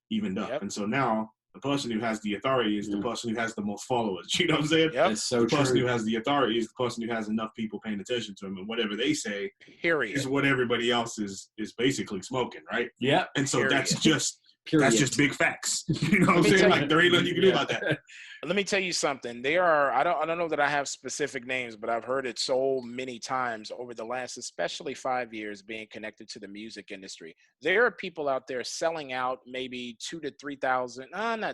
evened up. Yep. And so now the person who has the authority is the person who has the most followers. You know what I'm saying? Yep. That's so the true. person who has the authority is the person who has enough people paying attention to him, and whatever they say is what everybody else is basically smoking, right? Yeah. And so that's just Period. That's just big facts. You know what I'm saying? Like, there ain't nothing you can do about that. Let me tell you something. There are, I don't know that I have specific names, but I've heard it so many times over the last, especially 5 years being connected to the music industry. There are people out there selling out maybe 2,000 to 3,000.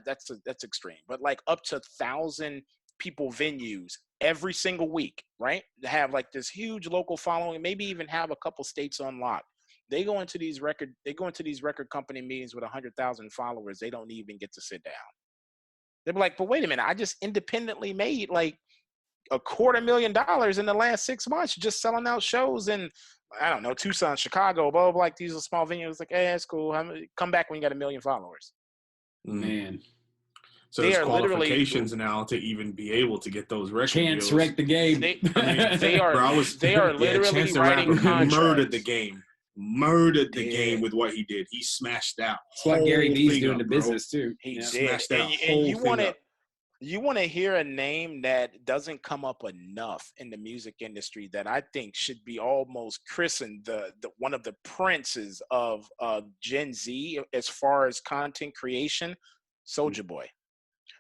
That's extreme, but like up to 1,000 people venues every single week, right? They have like this huge local following, maybe even have a couple states on lock. They go into these record company meetings with 100,000 followers. They don't even get to sit down. They're like, but wait a minute, I just independently made like $250,000 in the last 6 months just selling out shows in, I don't know, Tucson, Chicago, blah, blah, blah. Like, these are small venues. Like, hey, that's cool. Come back when you got 1 million followers. Man. So there's qualifications now to even be able to get those record Chance deals. wrecked the game. They are literally writing contracts. Murdered the game with what he did. He smashed that. That's what Gary Vee's doing to bro. business too. He did. Smashed that And whole you want to hear a name that doesn't come up enough in the music industry that I think should be almost christened the one of the princes of Gen Z as far as content creation, Soulja Boy.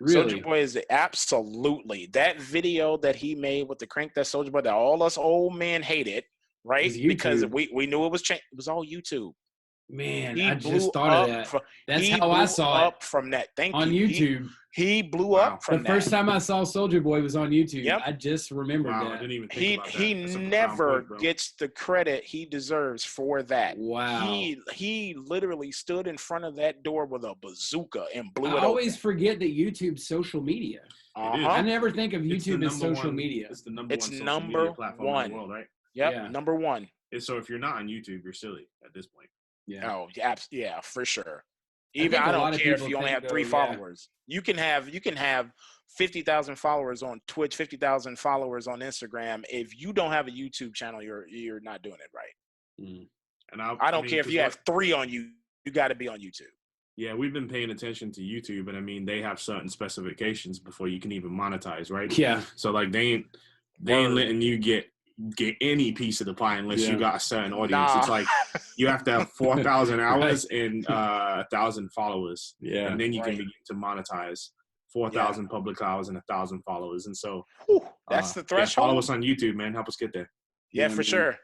Really? Soulja Boy is absolutely that video that he made with the Crank That Soulja Boy that all us old men hated. Right, because we knew it was changed. It was all YouTube. Man, I just thought of that. That's how I saw it from that. On YouTube. He blew up from that. The first time I saw Soulja Boy was on YouTube. Yep. I just remembered that. I didn't even think about that. He never gets the credit he deserves for that. Wow. He literally stood in front of that door with a bazooka and blew it open. I always forget that YouTube's social media. I never think of YouTube as social media. It's the number one social media platform in the world, right? Yep, yeah. Number one. And so if you're not on YouTube, you're silly at this point. Yeah. Oh, yeah, for sure. Even I don't care if you only have 3 followers. You can have 50,000 followers on Twitch, 50,000 followers on Instagram. If you don't have a YouTube channel, you're not doing it right. Mm. And I don't care if you have 3 on you. You got to be on YouTube. Yeah, we've been paying attention to YouTube, and I mean they have certain specifications before you can even monetize, right? Yeah. So like they ain't letting you get any piece of the pie unless you got a certain audience. It's like you have to have 4,000 hours and 1,000 followers. Yeah. And then you can begin to monetize 4,000 public hours and 1,000 followers. And so that's the threshold. Follow us on YouTube, man. Help us get there. Yeah, for sure.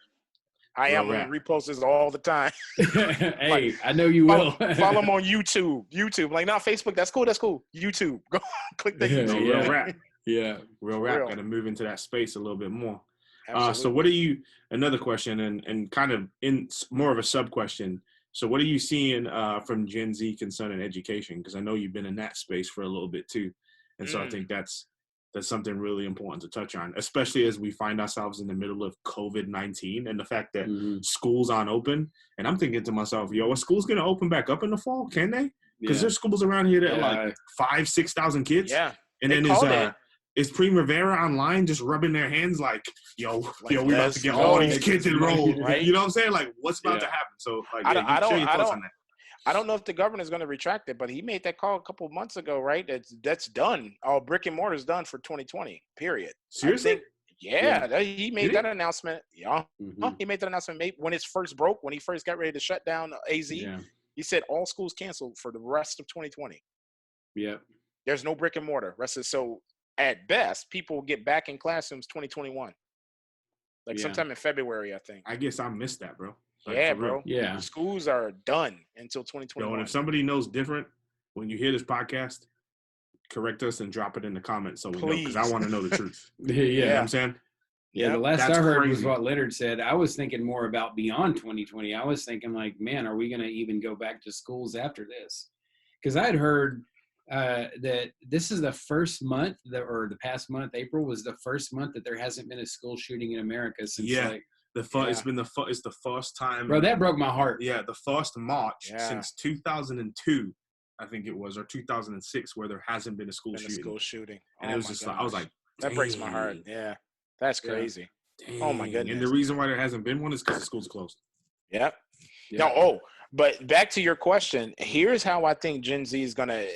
I am going to repost this all the time. Hey, like, I know you will. Follow them on YouTube. Like, not Facebook. That's cool. YouTube. Go click the YouTube. Real rap. Yeah. Real rap. Got to move into that space a little bit more. So what do you, another question and kind of in more of a sub question. So what are you seeing from Gen Z concerning education? Because I know you've been in that space for a little bit too. And so I think that's something really important to touch on, especially as we find ourselves in the middle of COVID-19 and the fact that schools aren't open. And I'm thinking to myself, yo, are schools going to open back up in the fall? Can they? Because there's schools around here that are like 5,000-6,000 kids. Yeah. And then is Primavera online just rubbing their hands like, yo, we about to get all these kids enrolled. Right? You know what I'm saying? Like, what's about to happen? So, like, I don't know if the governor's going to retract it, but he made that call a couple of months ago, right? That's done. All brick and mortar is done for 2020, period. Seriously? He made that announcement. Yeah. He made that announcement when it first broke, when he first got ready to shut down AZ. Yeah. He said all schools canceled for the rest of 2020. Yeah. There's no brick and mortar. So at best, people will get back in classrooms 2021. Like sometime in February, I think. I guess I missed that, bro. Like, bro. Yeah. Schools are done until 2021. Yo, and if somebody knows different, when you hear this podcast, correct us and drop it in the comments so we know, because I want to know the truth. You know what I'm saying? Yeah, the last I heard was what Lenard said. I was thinking more about beyond 2020. I was thinking like, man, are we going to even go back to schools after this? Because I had heard that this is the first month or the past month, April was the first month that there hasn't been a school shooting in America since it's the first time. Bro, that broke my heart. Yeah, the first March since 2002, I think it was, or 2006, where there hasn't been a school shooting. And it was just like, I was like, that breaks my heart. Yeah, that's crazy. Dang. Oh my goodness. And the reason why there hasn't been one is because the school's closed. Yep. No, but back to your question. Here's how I think Gen Z is going to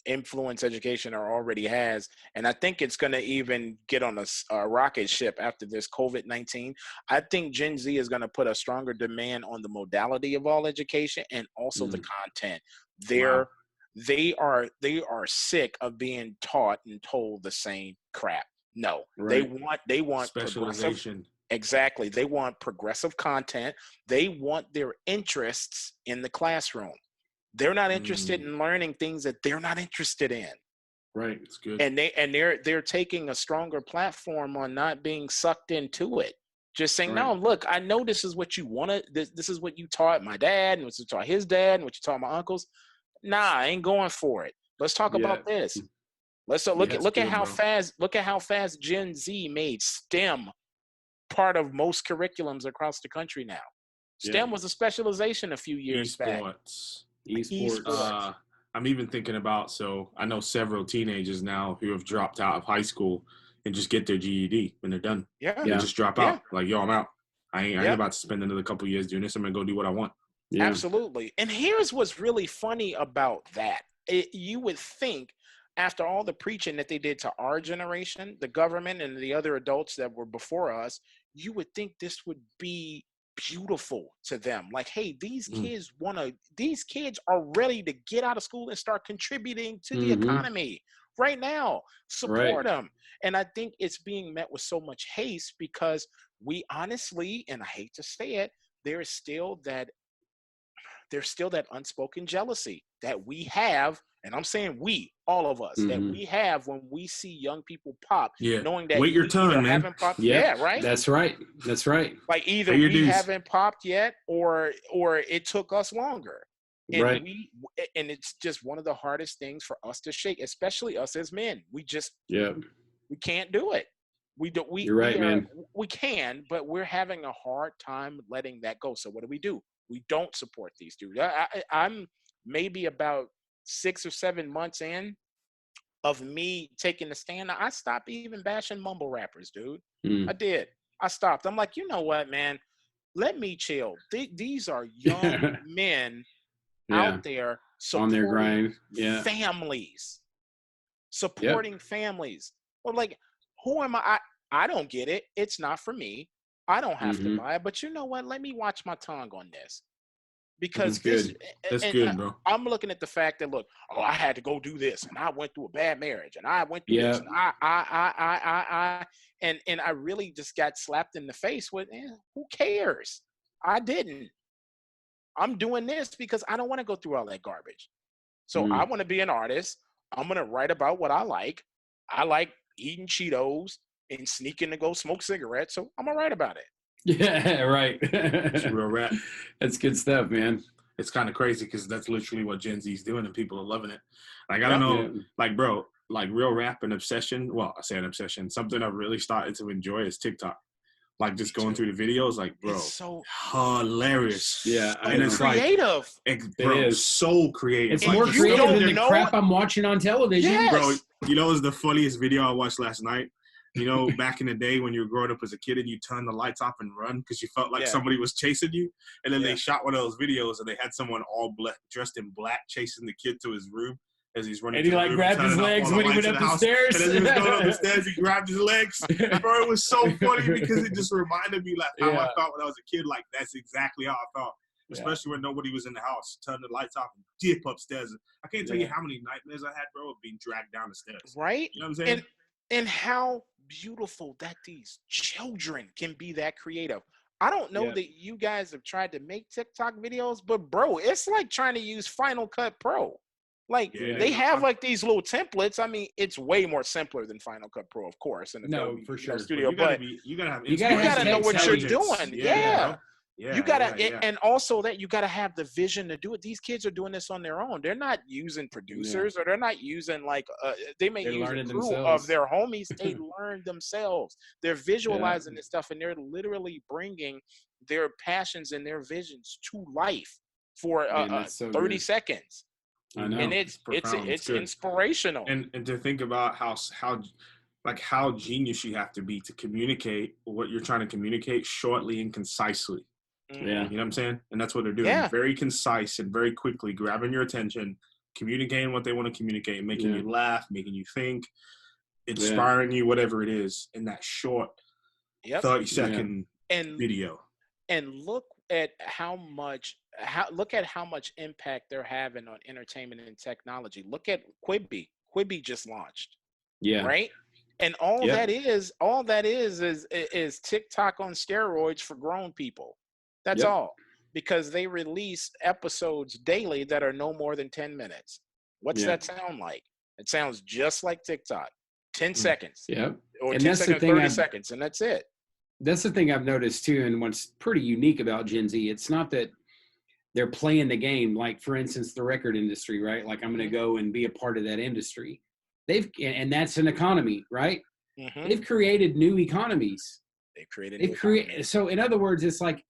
influence education, or already has, and I think it's going to even get on a rocket ship after this COVID-19. I think Gen Z is going to put a stronger demand on the modality of all education and also the content. They are sick of being taught and told the same crap. No, they want specialization. Exactly. They want progressive content. They want their interests in the classroom. They're not interested in learning things that they're not interested in. Right. It's good. And they're taking a stronger platform on not being sucked into it. Just saying, no, look, I know this is what you want to, this is what you taught my dad and what you taught his dad and what you taught my uncles. Nah, I ain't going for it. Let's talk about this. Let's look at how fast Gen Z made STEM part of most curriculums across the country now. STEM was a specialization a few years back. Esports. I'm even thinking about, so I know several teenagers now who have dropped out of high school and just get their GED when they're done. Yeah. They just drop out. Like, yo, I'm out. I ain't about to spend another couple years doing this. I'm going to go do what I want. Yeah. Absolutely. And here's what's really funny about that. You would think after all the preaching that they did to our generation, the government and the other adults that were before us, you would think this would be beautiful to them. Like, hey, these kids are ready to get out of school and start contributing to the economy right now. Support them. And I think it's being met with so much haste because we honestly, and I hate to say it, there's still that unspoken jealousy that we have. And I'm saying we, all of us, that we have when we see young people pop, knowing that wait your turn, man. Haven't popped. Yeah, right. That's right. Like either we haven't popped yet, or it took us longer. And and it's just one of the hardest things for us to shake, especially us as men. We just we can't do it. You're right, man. We can, but we're having a hard time letting that go. So what do? We don't support these dudes. I'm maybe about 6 or 7 months in of me taking the stand. I stopped even bashing mumble rappers, dude. I did. I stopped. I'm like, you know what, man? Let me chill. These are young men out there on their grind. Families. Supporting families. Well, like, who am I? I don't get it. It's not for me. I don't have to buy it. But you know what? Let me watch my tongue on this. Because that's good, bro. I'm looking at the fact that, look, I had to go do this, and I went through a bad marriage, and I went through this, and and I really just got slapped in the face with, who cares? I didn't. I'm doing this because I don't want to go through all that garbage. So I want to be an artist. I'm going to write about what I like. I like eating Cheetos and sneaking to go smoke cigarettes, so I'm going to write about it. Yeah, right. It's real rap. That's good stuff, man. It's kind of crazy because that's literally what Gen Z is doing, and people are loving it. Like, I don't know, like, bro, like real rap and obsession. Well, I say an obsession. Something I've really started to enjoy is TikTok. Like, just going through the videos, like, bro, it's so hilarious. Yeah, so and it's creative. Bro, it is so creative. It's like, more creative than the know crap I'm watching on television. Yes. Bro, you know, it was the funniest video I watched last night. You know, back in the day when you were growing up as a kid and you turned the lights off and run because you felt like somebody was chasing you. And then they shot one of those videos and they had someone all dressed in black chasing the kid to his room as he's running. And he like grabbed his legs when he went up the stairs. And as he was going up the stairs, he grabbed his legs. Bro, it was so funny because it just reminded me like how I felt when I was a kid. Like, that's exactly how I felt. Especially when nobody was in the house. Turn the lights off and dip upstairs. I can't tell you how many nightmares I had, bro, of being dragged down the stairs. Right? You know what I'm saying? And how beautiful that these children can be that creative. I don't know that you guys have tried to make TikTok videos, but bro, it's like trying to use Final Cut Pro. Like they have like these little templates. I mean, it's way more simpler than Final Cut Pro, of course, in the for sure. studio. But you gotta know what you're doing. Yeah. You gotta, and also that you gotta have the vision to do it. These kids are doing this on their own. They're not using producers, or they're not using like they may use a crew of their homies. They learn themselves. They're visualizing this stuff, and they're literally bringing their passions and their visions to life for 30 seconds. I know. And it's inspirational. And to think about how genius you have to be to communicate what you're trying to communicate shortly and concisely. Yeah. You know what I'm saying? And that's what they're doing. Yeah. Very concise and very quickly, grabbing your attention, communicating what they want to communicate, making you laugh, making you think, inspiring you, whatever it is, in that short 30-second video. And look at how much impact they're having on entertainment and technology. Look at Quibi. Quibi just launched. Yeah. Right? And all that is TikTok on steroids for grown people. That's all, because they release episodes daily that are no more than 10 minutes. What's that sound like? It sounds just like TikTok. 10 seconds. Yeah. Or 10 seconds, 30 seconds, and that's it. That's the thing I've noticed too, and what's pretty unique about Gen Z, it's not that they're playing the game, like for instance, the record industry, right? Like I'm going to go and be a part of that industry. And that's an economy, right? Mm-hmm. They've created new economies. So in other words, it's like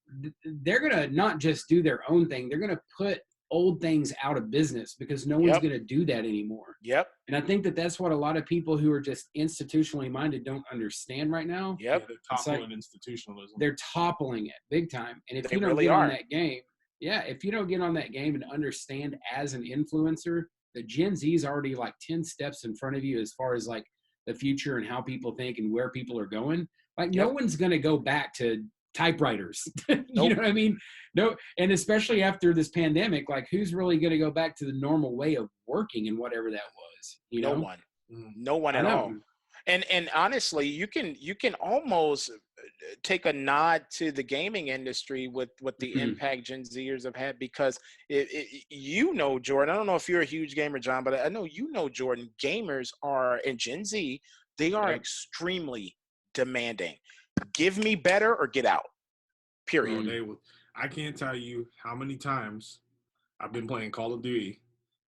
they're going to not just do their own thing. They're going to put old things out of business because no one's going to do that anymore. Yep. And I think that that's what a lot of people who are just institutionally minded don't understand right now. Yep. They're toppling institutionalism. They're toppling it big time. And if you don't get on that game, if you don't get on that game and understand as an influencer, the Gen Z is already like 10 steps in front of you as far as like the future and how people think and where people are going. Like no one's going to go back to typewriters. You know what I mean? No. And especially after this pandemic, like who's really going to go back to the normal way of working and whatever that was? No one at all. And honestly, you can almost take a nod to the gaming industry with the impact Gen Zers have had, because Jordan, I don't know if you're a huge gamer, John, but I know Jordan, gamers are, and Gen Z, they are extremely demanding. Give me better or get out. Period. I can't tell you how many times I've been playing Call of Duty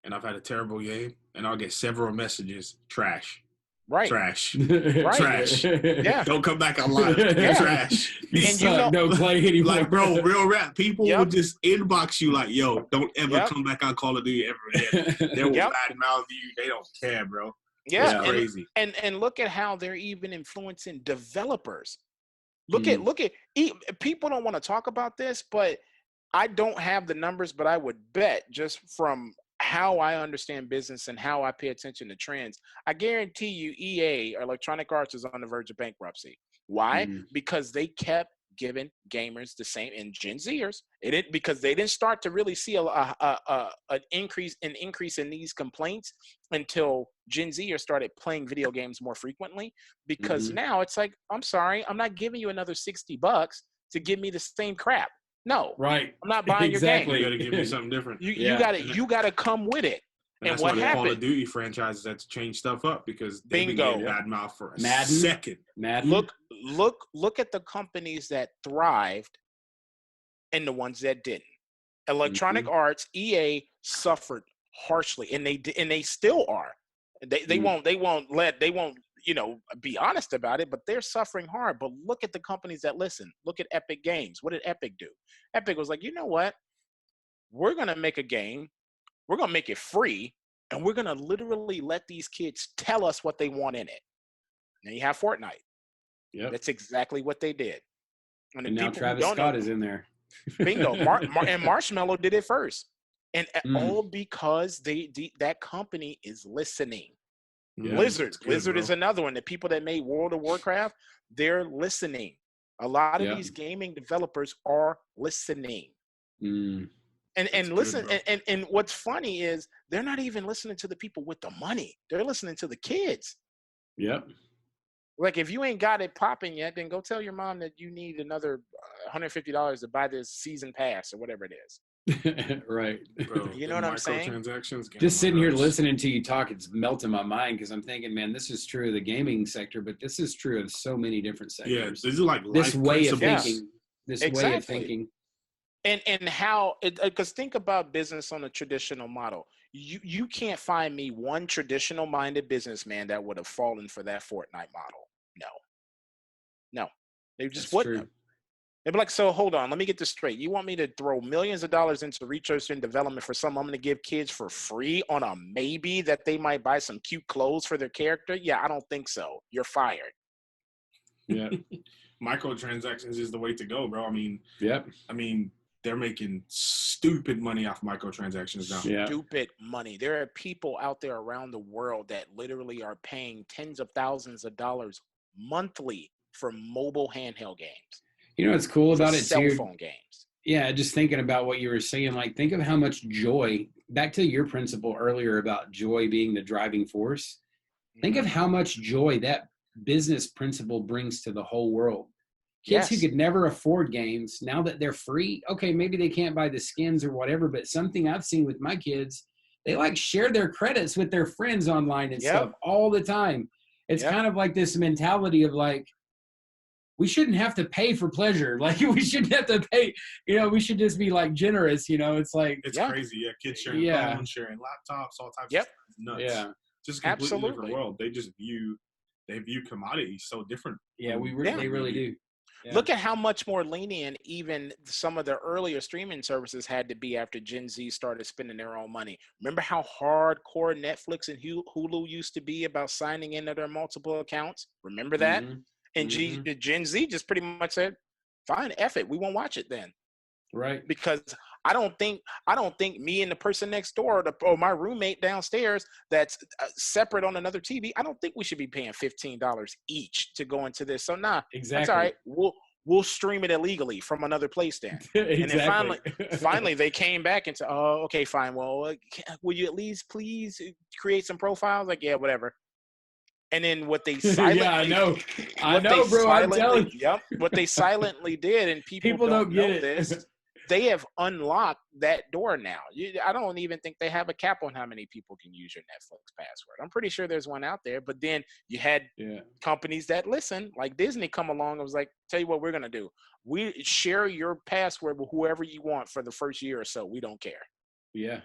and I've had a terrible game and I'll get several messages, trash. Right. Trash. Right. Trash. Yeah. Don't come back online. Trash. And don't play anymore. Like, bro, real rap. People would just inbox you like, yo, don't ever come back on Call of Duty ever again. They will badmouth you. They don't care, bro. Yeah. It's crazy. And look at how they're even influencing developers. Look at people don't want to talk about this, but I don't have the numbers, but I would bet just from how I understand business and how I pay attention to trends, I guarantee you EA or Electronic Arts is on the verge of bankruptcy. Why? Because they kept giving gamers the same, and Gen Zers, because they didn't start to really see an increase in these complaints until Gen Zers started playing video games more frequently. Because now it's like, I'm sorry, I'm not giving you another $60 to give me the same crap. No, right. I'm not buying your game. You got to give me something different. You got to come with it. And that's what why the happened? Call of Duty franchises had to change stuff up because they've been Bingo. getting bad mouth for a Madden. second. Madden. Look at the companies that thrived and the ones that didn't. Electronic Arts, EA suffered harshly, and they still are. They won't be honest about it, but they're suffering hard. But look at the companies that listen. Look at Epic Games. What did Epic do? Epic was like, you know what? We're gonna make a game. We're gonna make it free, and we're gonna literally let these kids tell us what they want in it. And then you have Fortnite. Yep. That's exactly what they did. And now Travis Scott is in there. Bingo. And Marshmallow did it first. And all because that company is listening. Yeah, Blizzard is another one. The people that made World of Warcraft, they're listening. A lot of these gaming developers are listening. And listen, and what's funny is they're not even listening to the people with the money. They're listening to the kids. Yep. Like, if you ain't got it popping yet, then go tell your mom that you need another $150 to buy this season pass or whatever it is. Right. Bro, you know what I'm saying? Just sitting here listening to you talk, it's melting my mind because I'm thinking, man, this is true of the gaming sector, but this is true of so many different sectors. Yeah, this is like this way of thinking. Way of thinking. And how, because think about business on a traditional model. You can't find me one traditional minded businessman that would have fallen for that Fortnite model. No, they just wouldn't have. They'd be like, so hold on, let me get this straight. You want me to throw millions of dollars into research and development for something I'm going to give kids for free on a maybe that they might buy some cute clothes for their character? Yeah, I don't think so. You're fired. Yeah. Microtransactions is the way to go, bro. I mean, they're making stupid money off microtransactions now. Yeah. Stupid money. There are people out there around the world that literally are paying tens of thousands of dollars monthly for mobile handheld games. You know what's cool about it too? Cell phone games. Yeah, just thinking about what you were saying, like think of how much joy, back to your principle earlier about joy being the driving force. Think of how much joy that business principle brings to the whole world. Kids who could never afford games, now that they're free, okay, maybe they can't buy the skins or whatever, but something I've seen with my kids, they like share their credits with their friends online and stuff all the time. It's kind of like this mentality of like, we shouldn't have to pay for pleasure. Like we shouldn't have to pay, we should just be like generous, it's like. It's crazy. Yeah. Kids sharing phones, sharing laptops, all types of stuff. It's nuts. Yeah. Just a completely different world. They just view commodities so different. Yeah. They really do. Yeah. Look at how much more lenient even some of the earlier streaming services had to be after Gen Z started spending their own money. Remember how hardcore Netflix and Hulu used to be about signing into their multiple accounts? Remember that? And Gen Z just pretty much said, fine, F it. We won't watch it then. Right. Because I don't think me and the person next door or my roommate downstairs that's separate on another TV, I don't think we should be paying $15 each to go into this. So exactly. That's all right. We'll stream it illegally from another place then. Exactly. And then finally they came back and said, oh, okay, fine. Well, will you at least please create some profiles? Like, yeah, whatever. And then what they silently, I know, bro. I'm telling you. Yep. What they silently did, and people don't get this. They have unlocked that door now. I don't even think they have a cap on how many people can use your Netflix password. I'm pretty sure there's one out there. But then you had companies that listen, like Disney, come along and was like, tell you what we're going to do. We share your password with whoever you want for the first year or so. We don't care. Yeah.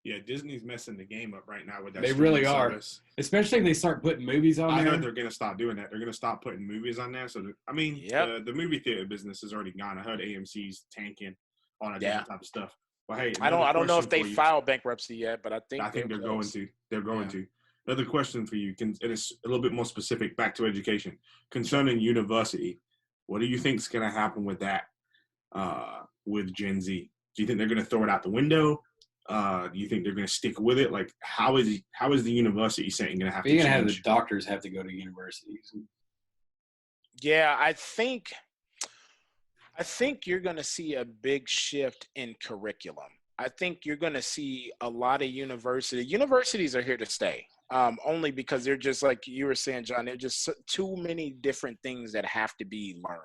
Yeah, Disney's messing the game up right now with that. They really are, especially if they start putting movies on there. I heard they're going to stop doing that. They're going to stop putting movies on there. So, the movie theater business has already gone. I heard AMC's tanking on that type of stuff. But hey, I don't know if they filed bankruptcy yet, but I think they're going to. They're going to. Another question for you, and it's a little bit more specific, back to education concerning university. What do you think is going to happen with that? With Gen Z, do you think they're going to throw it out the window? Do you think they're going to stick with it? Like, how is the university setting going to have to change? You're going to have the doctors have to go to universities. Yeah, I think you're going to see a big shift in curriculum. I think you're going to see a lot of universities are here to stay. Only because they're just like you were saying, John, they're just too many different things that have to be learned,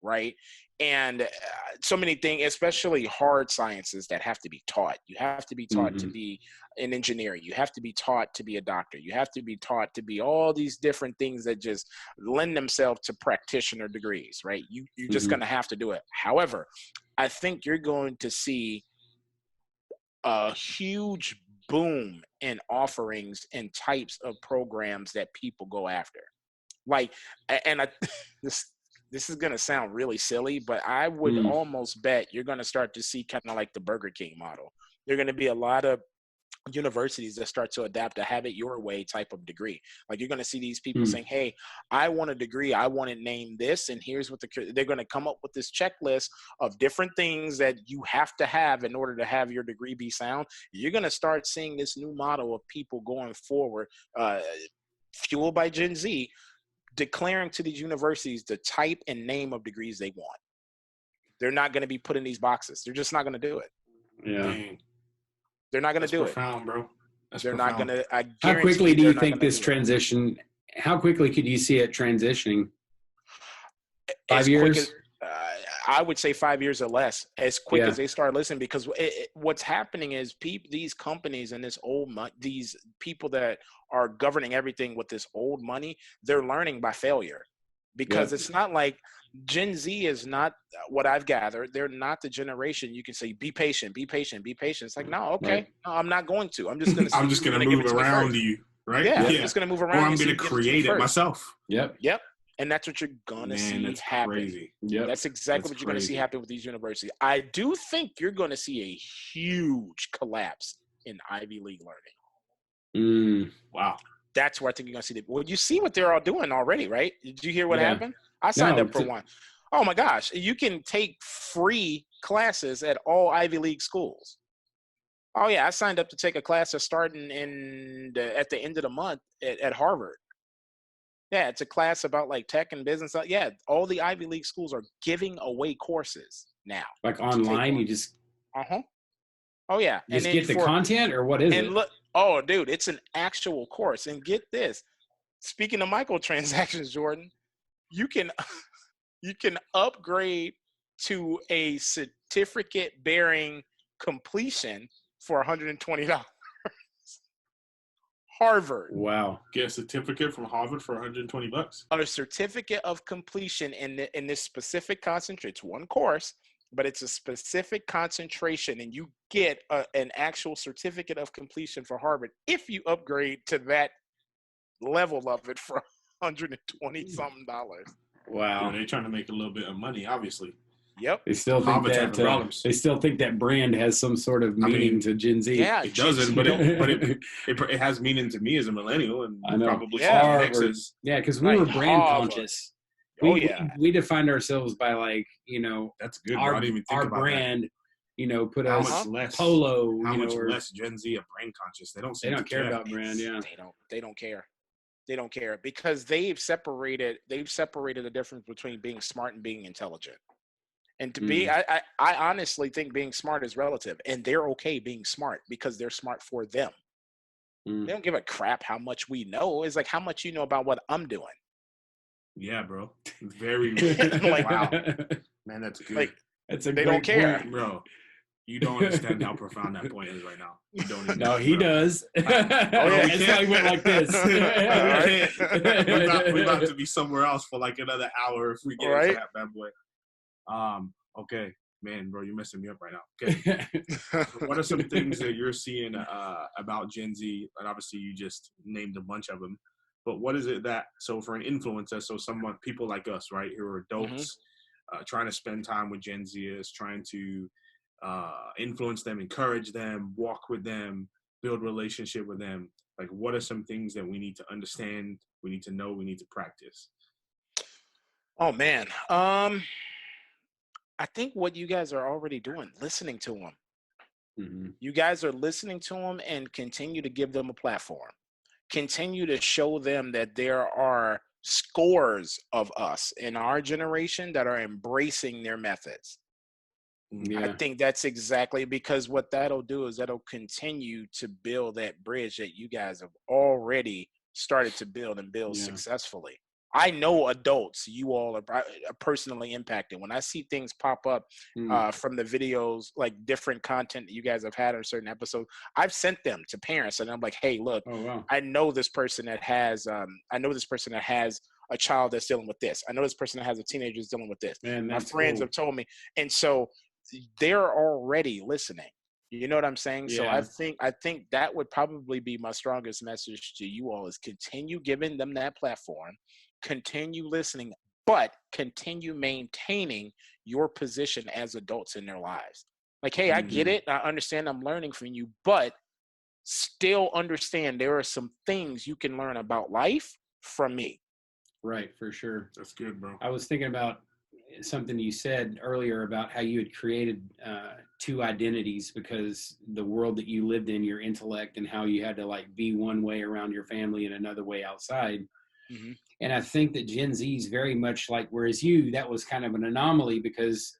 right? And so many things, especially hard sciences that have to be taught. You have to be taught to be an engineer. You have to be taught to be a doctor. You have to be taught to be all these different things that just lend themselves to practitioner degrees, right? You're just going to have to do it. However, I think you're going to see a huge boom in offerings and types of programs that people go after. Like, and this is going to sound really silly, but I would almost bet you're going to start to see kind of like the Burger King model. There are going to be a lot of universities that start to adapt a have it your way type of degree. Like you're going to see these people saying, hey, I want a degree, I want it named this, and here's what they're going to come up with this checklist of different things that you have to have in order to have your degree be sound. You're going to start seeing this new model of people going forward, fueled by Gen Z, declaring to these universities the type and name of degrees they want. They're not going to be put in these boxes. They're just not going to do it. Yeah. Dang. They're not going to do profound, it. Bro. That's they're profound. not going to. How quickly do you think this transition, how quickly could you see it transitioning? 5 years? I would say 5 years or less, as quick as they start listening, because what's happening is these companies and these people that are governing everything with this old money, they're learning by failure, because it's not like Gen Z is not, what I've gathered, they're not the generation you can say, be patient, be patient, be patient. It's like, no, okay, no, I'm not going to. I'm just going to I'm just going to move around you, right? Yeah, I'm just going to move around. Or I'm going to create it myself. Yep. And that's what you're going to see happen. Crazy. Yep. That's exactly what you're going to see happen with these universities. I do think you're going to see a huge collapse in Ivy League learning. Wow. That's where I think you're going to see well, you see what they're all doing already, right? Did you hear what happened? I signed up for one. Oh my gosh. You can take free classes at all Ivy League schools. Oh yeah. I signed up to take a class that's starting at the end of the month at Harvard. Yeah, it's a class about like tech and business. Yeah, all the Ivy League schools are giving away courses now. Like online, you just Oh yeah, you just get the content, or what is it? Look, oh dude, it's an actual course. And get this, speaking of microtransactions, Jordan, you can upgrade to a certificate bearing completion for $120. Harvard. Wow. Get a certificate from Harvard for $120. A certificate of completion in this specific concentration. It's one course, but it's a specific concentration, and you get an actual certificate of completion for Harvard if you upgrade to that level of it for $120-something. Wow. They're trying to make a little bit of money, obviously. Yep. They still think that brand has some sort of meaning to Gen Z. Yeah, it doesn't, but it has meaning to me as a millennial, and I know. Probably yeah, because we were brand conscious. We defined ourselves by that's good. Our brand, put us Polo. How much less Gen Z are brand conscious? They don't care about brand. Yeah, they don't care. They don't care because they've separated the difference between being smart and being intelligent. And to be, I honestly think being smart is relative, and they're okay being smart because they're smart for them. They don't give a crap how much we know. It's like how much you know about what I'm doing. Yeah, bro. Very wow, man. That's good. Like that's a they don't care, point, bro. You don't understand how profound that point is right now. You don't. Even no, he does. That's how he went like this. We're about to be somewhere else for like another hour if we get into that bad boy. Okay, man, bro, you're messing me up right now. Okay, so what are some things that you're seeing about Gen Z? And obviously, you just named a bunch of them. But what is it so for an influencer, people like us, right, who are adults, trying to spend time with Gen Zers, trying to influence them, encourage them, walk with them, build relationship with them. Like, what are some things that we need to understand, we need to know, we need to practice? Oh man, I think what you guys are already doing, listening to them. Mm-hmm. You guys are listening to them and continue to give them a platform. Continue to show them that there are scores of us in our generation that are embracing their methods. Yeah. I think that's exactly because what that'll do is that'll continue to build that bridge that you guys have already started to build and build successfully. I know adults, you all are personally impacted. When I see things pop up from the videos, like different content that you guys have had on certain episodes, I've sent them to parents, and I'm like, hey, look, I know this person that has, a child that's dealing with this. I know this person that has a teenager that's dealing with this. Man, my friends have told me, and so they're already listening. You know what I'm saying? Yeah. So I think that would probably be my strongest message to you all is continue giving them that platform, continue listening, but continue maintaining your position as adults in their lives. Like, hey, I get it. I understand I'm learning from you, but still understand there are some things you can learn about life from me. Right, for sure. That's good, bro. I was thinking about something you said earlier about how you had created two identities because the world that you lived in, your intellect, and how you had to like be one way around your family and another way outside. Mm-hmm. And I think that Gen Z is very much like, whereas you, that was kind of an anomaly because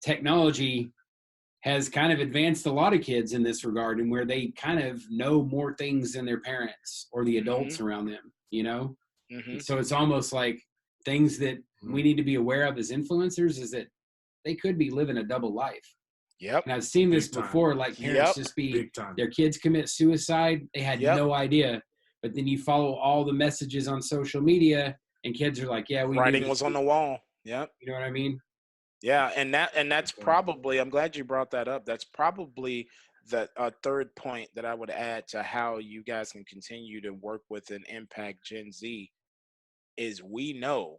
technology has kind of advanced a lot of kids in this regard, and where they kind of know more things than their parents or the adults around them, you know? So it's almost like things that we need to be aware of as influencers is that they could be living a double life. Yep. And I've seen this before, like parents just their kids commit suicide. They had no idea. But then you follow all the messages on social media and kids are like, yeah, writing was on the wall. Yep. You know what I mean? Yeah. And that's probably, I'm glad you brought that up. That's probably the third point that I would add to how you guys can continue to work with and impact Gen Z is we know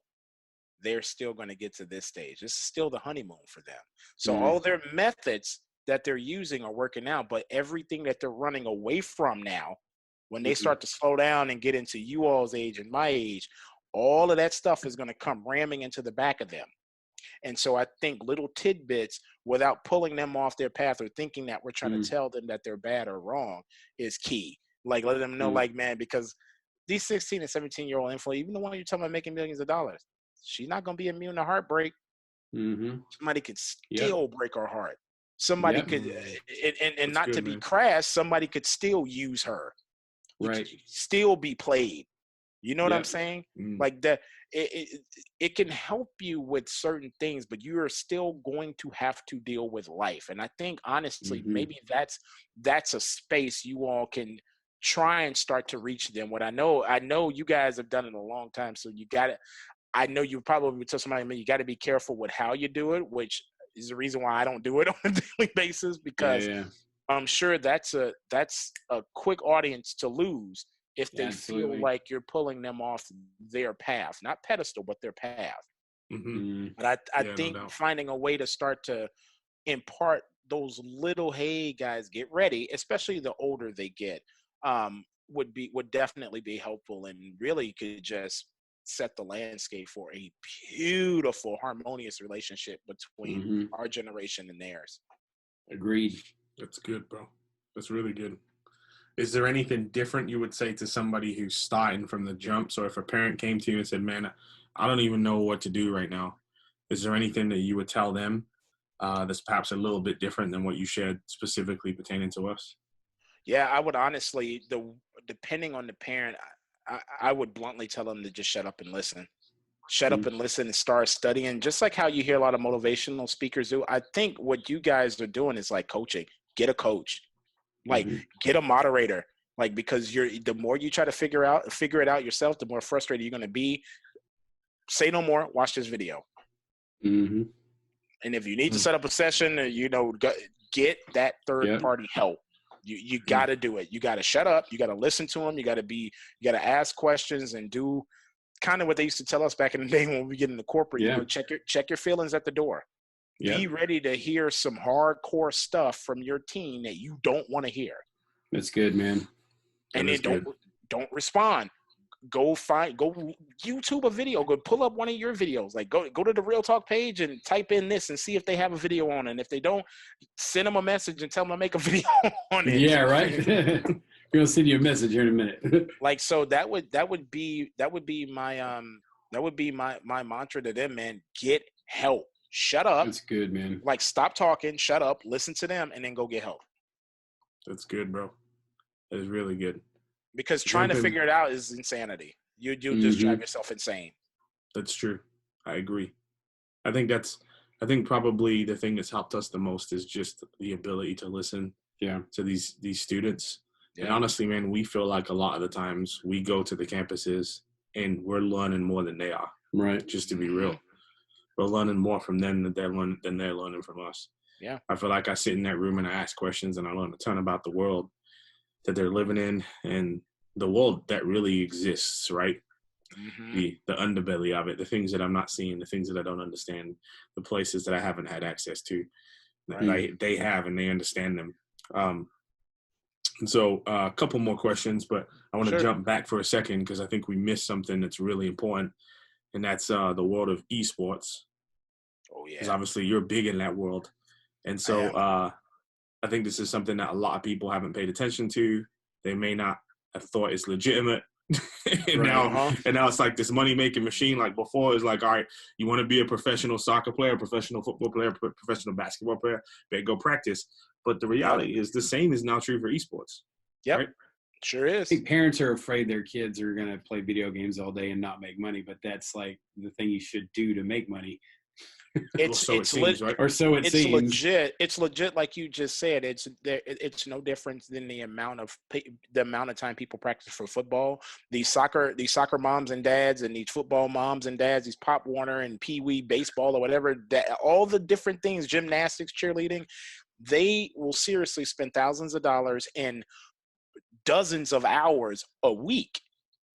they're still going to get to this stage. This is still the honeymoon for them. So all their methods that they're using are working out, but everything that they're running away from now, when they start to slow down and get into you all's age and my age, all of that stuff is going to come ramming into the back of them. And so I think little tidbits without pulling them off their path or thinking that we're trying to tell them that they're bad or wrong is key. Like let them know, like, man, because these 16 and 17-year-old influencers, even the one you're talking about making millions of dollars, she's not going to be immune to heartbreak. Somebody could still break her heart. Somebody could, and not to be crass, somebody could still use her. Right. Still be played. You know what I'm saying? Like that, it can help you with certain things, but you are still going to have to deal with life. And I think honestly, maybe that's a space you all can try and start to reach them. What I know you guys have done it a long time, so you got to. I know you probably tell somebody, you got to be careful with how you do it, which is the reason why I don't do it on a daily basis, because I'm sure that's a quick audience to lose if they feel like you're pulling them off their path, not pedestal, but their path. But I think finding a way to start to impart those little, hey guys, get ready, especially the older they get, would definitely be helpful, and really could just set the landscape for a beautiful, harmonious relationship between our generation and theirs. Agreed. That's good, bro. That's really good. Is there anything different you would say to somebody who's starting from the jump? So if a parent came to you and said, man, I don't even know what to do right now, is there anything that you would tell them that's perhaps a little bit different than what you shared specifically pertaining to us? Yeah, I would honestly, depending on the parent, I would bluntly tell them to just shut up and listen. Shut up and listen and start studying. Just like how you hear a lot of motivational speakers do. I think what you guys are doing is like coaching. Get a coach. Like get a moderator. Like, because the more you try to figure it out yourself, the more frustrated you're going to be. Say no more. Watch this video. And if you need to set up a session, get that third party help. You got to do it. You got to shut up. You got to listen to them. You got to ask questions and do kind of what they used to tell us back in the day when we get into corporate. Check your feelings at the door. Be ready to hear some hardcore stuff from your team that you don't want to hear. That's good, man. And then don't respond. Go YouTube a video. Go pull up one of your videos. Like go to the Real Talk page and type in this and see if they have a video on it. And if they don't, send them a message and tell them to make a video on it. Yeah, right. We're gonna send you a message here in a minute. Like, so that would be my mantra to them, man. Get help. Shut up. That's good, man. Like, stop talking, shut up, listen to them, and then go get help. That's good, bro. That is really good. Because trying to figure it out is insanity. You'll just drive yourself insane. That's true. I agree. I think probably the thing that's helped us the most is just the ability to listen to these students. Yeah. And honestly, man, we feel like a lot of the times we go to the campuses and we're learning more than they are. Right. Just to be real. We're learning more from them than they're learning from us. Yeah. I feel like I sit in that room and I ask questions and I learn a ton about the world that they're living in and the world that really exists, right? The underbelly of it, the things that I'm not seeing, the things that I don't understand, the places that I haven't had access to, right. They have and they understand them. And so a couple more questions, but I want to jump back for a second because I think we missed something that's really important, and that's the world of esports. Oh yeah, because obviously you're big in that world, and so I think this is something that a lot of people haven't paid attention to. They may not have thought it's legitimate. And now it's like this money-making machine. Like before, it's like, all right, you want to be a professional soccer player, professional football player, professional basketball player, better go practice. But the reality is the same is now true for esports. Yep, right? Sure is. I think parents are afraid their kids are going to play video games all day and not make money, but that's like the thing you should do to make money. It seems, right? Or so it seems. Legit. It's legit, like you just said. It's no different than the amount of time people practice for football. These soccer moms and dads, and these football moms and dads, these Pop Warner and Pee Wee baseball or whatever. That all the different things, gymnastics, cheerleading, they will seriously spend thousands of dollars and dozens of hours a week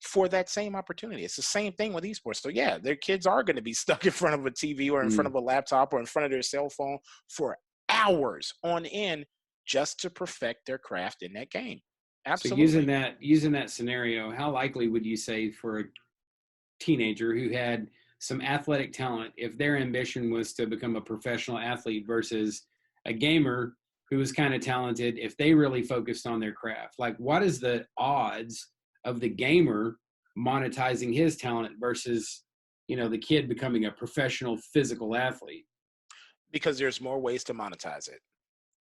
for that same opportunity. It's the same thing with esports. So yeah, their kids are going to be stuck in front of a TV or in front of a laptop or in front of their cell phone for hours on end just to perfect their craft in that game. Absolutely. So using that scenario, how likely would you say for a teenager who had some athletic talent, if their ambition was to become a professional athlete versus a gamer who was kind of talented, if they really focused on their craft? Like, what is the odds of the gamer monetizing his talent versus, the kid becoming a professional physical athlete? Because there's more ways to monetize it.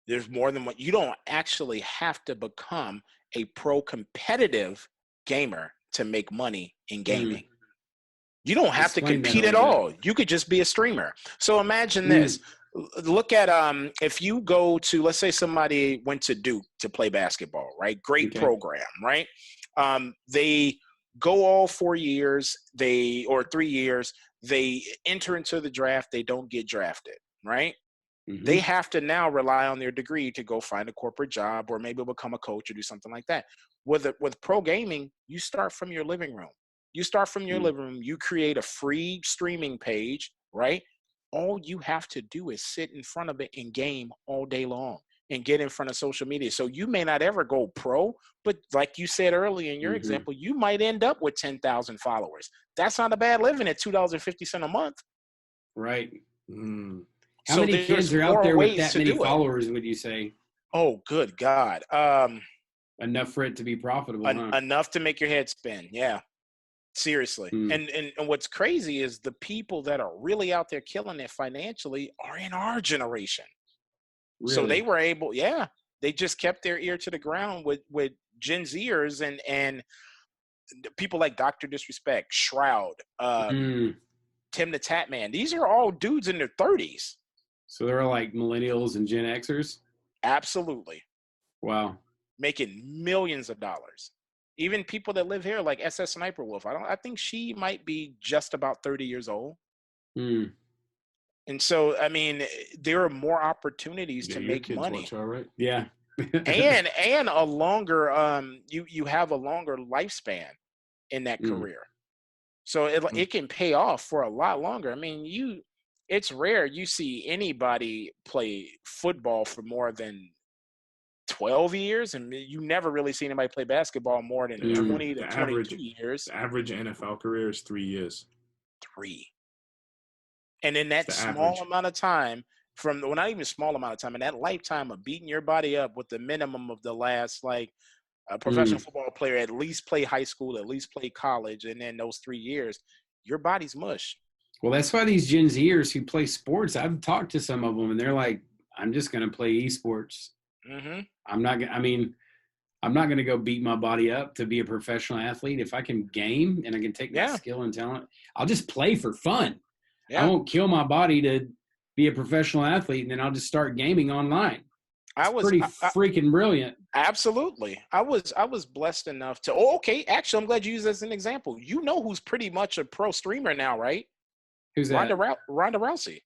There's more than what you don't actually have to become a pro competitive gamer to make money in gaming. You don't have to compete at all. You could just be a streamer. So imagine this. Look at if you go to, let's say somebody went to Duke to play basketball, right? Great program, right? They go all 4 years, or 3 years, they enter into the draft, they don't get drafted, right? They have to now rely on their degree to go find a corporate job or maybe become a coach or do something like that. With pro gaming, you start from your living room. You create a free streaming page, right? All you have to do is sit in front of it and game all day long and get in front of social media. So you may not ever go pro, but like you said earlier in your example, you might end up with 10,000 followers. That's not a bad living at $2.50 a month. Right. How many kids are out there with that many followers, would you say? Oh, good God. Enough for it to be profitable. Enough to make your head spin. Yeah. Seriously. And what's crazy is the people that are really out there killing it financially are in our generation. Really? So they were able, they just kept their ear to the ground with Gen Zers and people like Dr. Disrespect, Shroud, Tim the Tatman. These are all dudes in their 30s. So they're like millennials and Gen Xers? Absolutely. Wow. Making millions of dollars. Even people that live here, like SS Sniper Wolf, I think she might be just about 30 years old. And so, I mean, there are more opportunities to make money. All right. Yeah. and a longer, you have a longer lifespan in that career. So it can pay off for a lot longer. I mean, it's rare you see anybody play football for more than 12 years, and you never really see anybody play basketball more than 20 to 22 years. The average NFL career is 3 years. 3. And in that small amount of time, not even small amount of time, in that lifetime of beating your body up with the minimum of the last, like, a professional football player at least play high school, at least play college, and then those 3 years, your body's mush. Well, that's why these Gen Zers who play sports, I've talked to some of them, and they're like, I'm just going to play esports. I'm not going to, I'm not going to go beat my body up to be a professional athlete. If I can game and I can take my skill and talent, I'll just play for fun. I won't kill my body to be a professional athlete, and then I'll just start gaming online. It's pretty freaking brilliant. Absolutely. I was blessed enough to. Oh, okay. Actually, I'm glad you used as an example. You know who's pretty much a pro streamer now, right? Who's that? Ronda Rousey.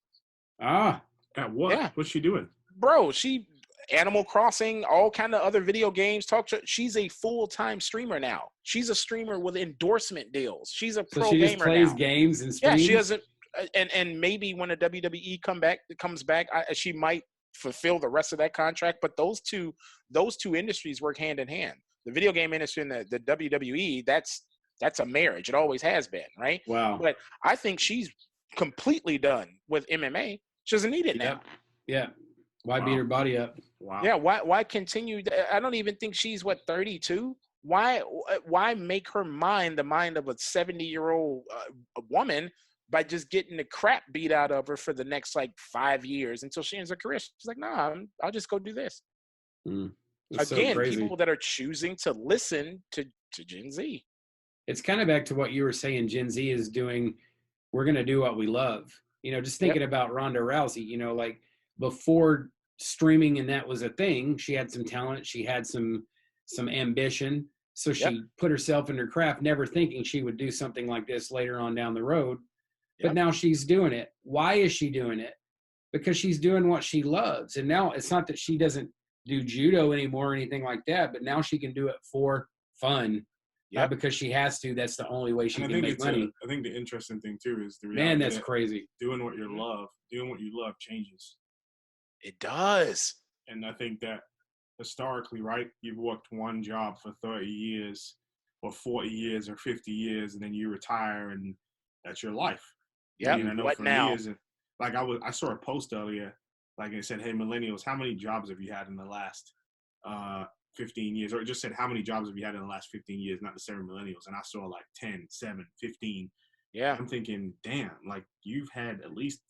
Ah. At what? Yeah. What's she doing? Bro, she Animal Crossing, all kind of other video games. She's a full-time streamer now. She's a streamer with endorsement deals. She's a pro gamer now. So she just plays games and streams? Yeah, she doesn't. And maybe when the WWE comes back, she might fulfill the rest of that contract. But those two industries work hand in hand. The video game industry and the WWE, that's a marriage. It always has been, right? Wow. But I think she's completely done with MMA. She doesn't need it now. Yeah. Why beat her body up? Wow. Yeah. Why continue? I don't even think she's 32. Why make her mind the mind of a 70-year-old woman by just getting the crap beat out of her for the next 5 years until she ends her career? She's like, nah, I'll just go do this. Again, so people that are choosing to listen to Gen Z. It's kind of back to what you were saying. Gen Z is doing. We're going to do what we love. Just thinking about Ronda Rousey. Before streaming and that was a thing, she had some talent. She had some ambition. So she put herself in her craft, never thinking she would do something like this later on down the road. But now she's doing it. Why is she doing it? Because she's doing what she loves. And now it's not that she doesn't do judo anymore or anything like that, but now she can do it for fun. Not because she has to. That's the only way she can make money. I think the interesting thing too is the reality. Man, that's crazy. Doing what you love changes. It does. And I think that historically, right, you've worked one job for 30 years or 40 years or 50 years, and then you retire and that's your life. Yeah. I know what now? Years, I saw a post earlier, it said, hey, millennials, how many jobs have you had in the last 15 years? Or it just said, how many jobs have you had in the last 15 years? Not necessarily millennials. And I saw 10, 7, 15. Yeah. I'm thinking, damn, you've had at least,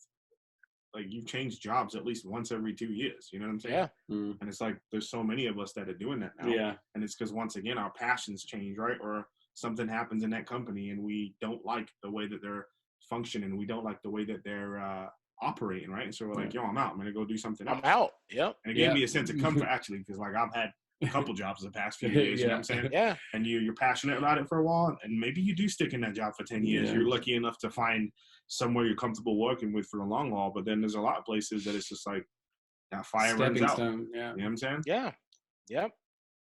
you've changed jobs at least once every 2 years. You know what I'm saying? Yeah. And it's there's so many of us that are doing that now. Yeah. And it's because, once again, our passions change, right? Or something happens in that company and we don't like the way that they're functioning. We don't like the way that they're operating, right? And so we're like, yo, I'm out. I'm going to go do something else. I'm out. Yep. And it gave me a sense of comfort, actually, because I've had a couple jobs the past few years, you know what I'm saying? Yeah. And you're passionate about it for a while, and maybe you do stick in that job for 10 years. You're lucky enough to find somewhere you're comfortable working with for the long haul, but then there's a lot of places that it's just that fire runs out. Stone, You know what I'm saying? Yeah. Yep.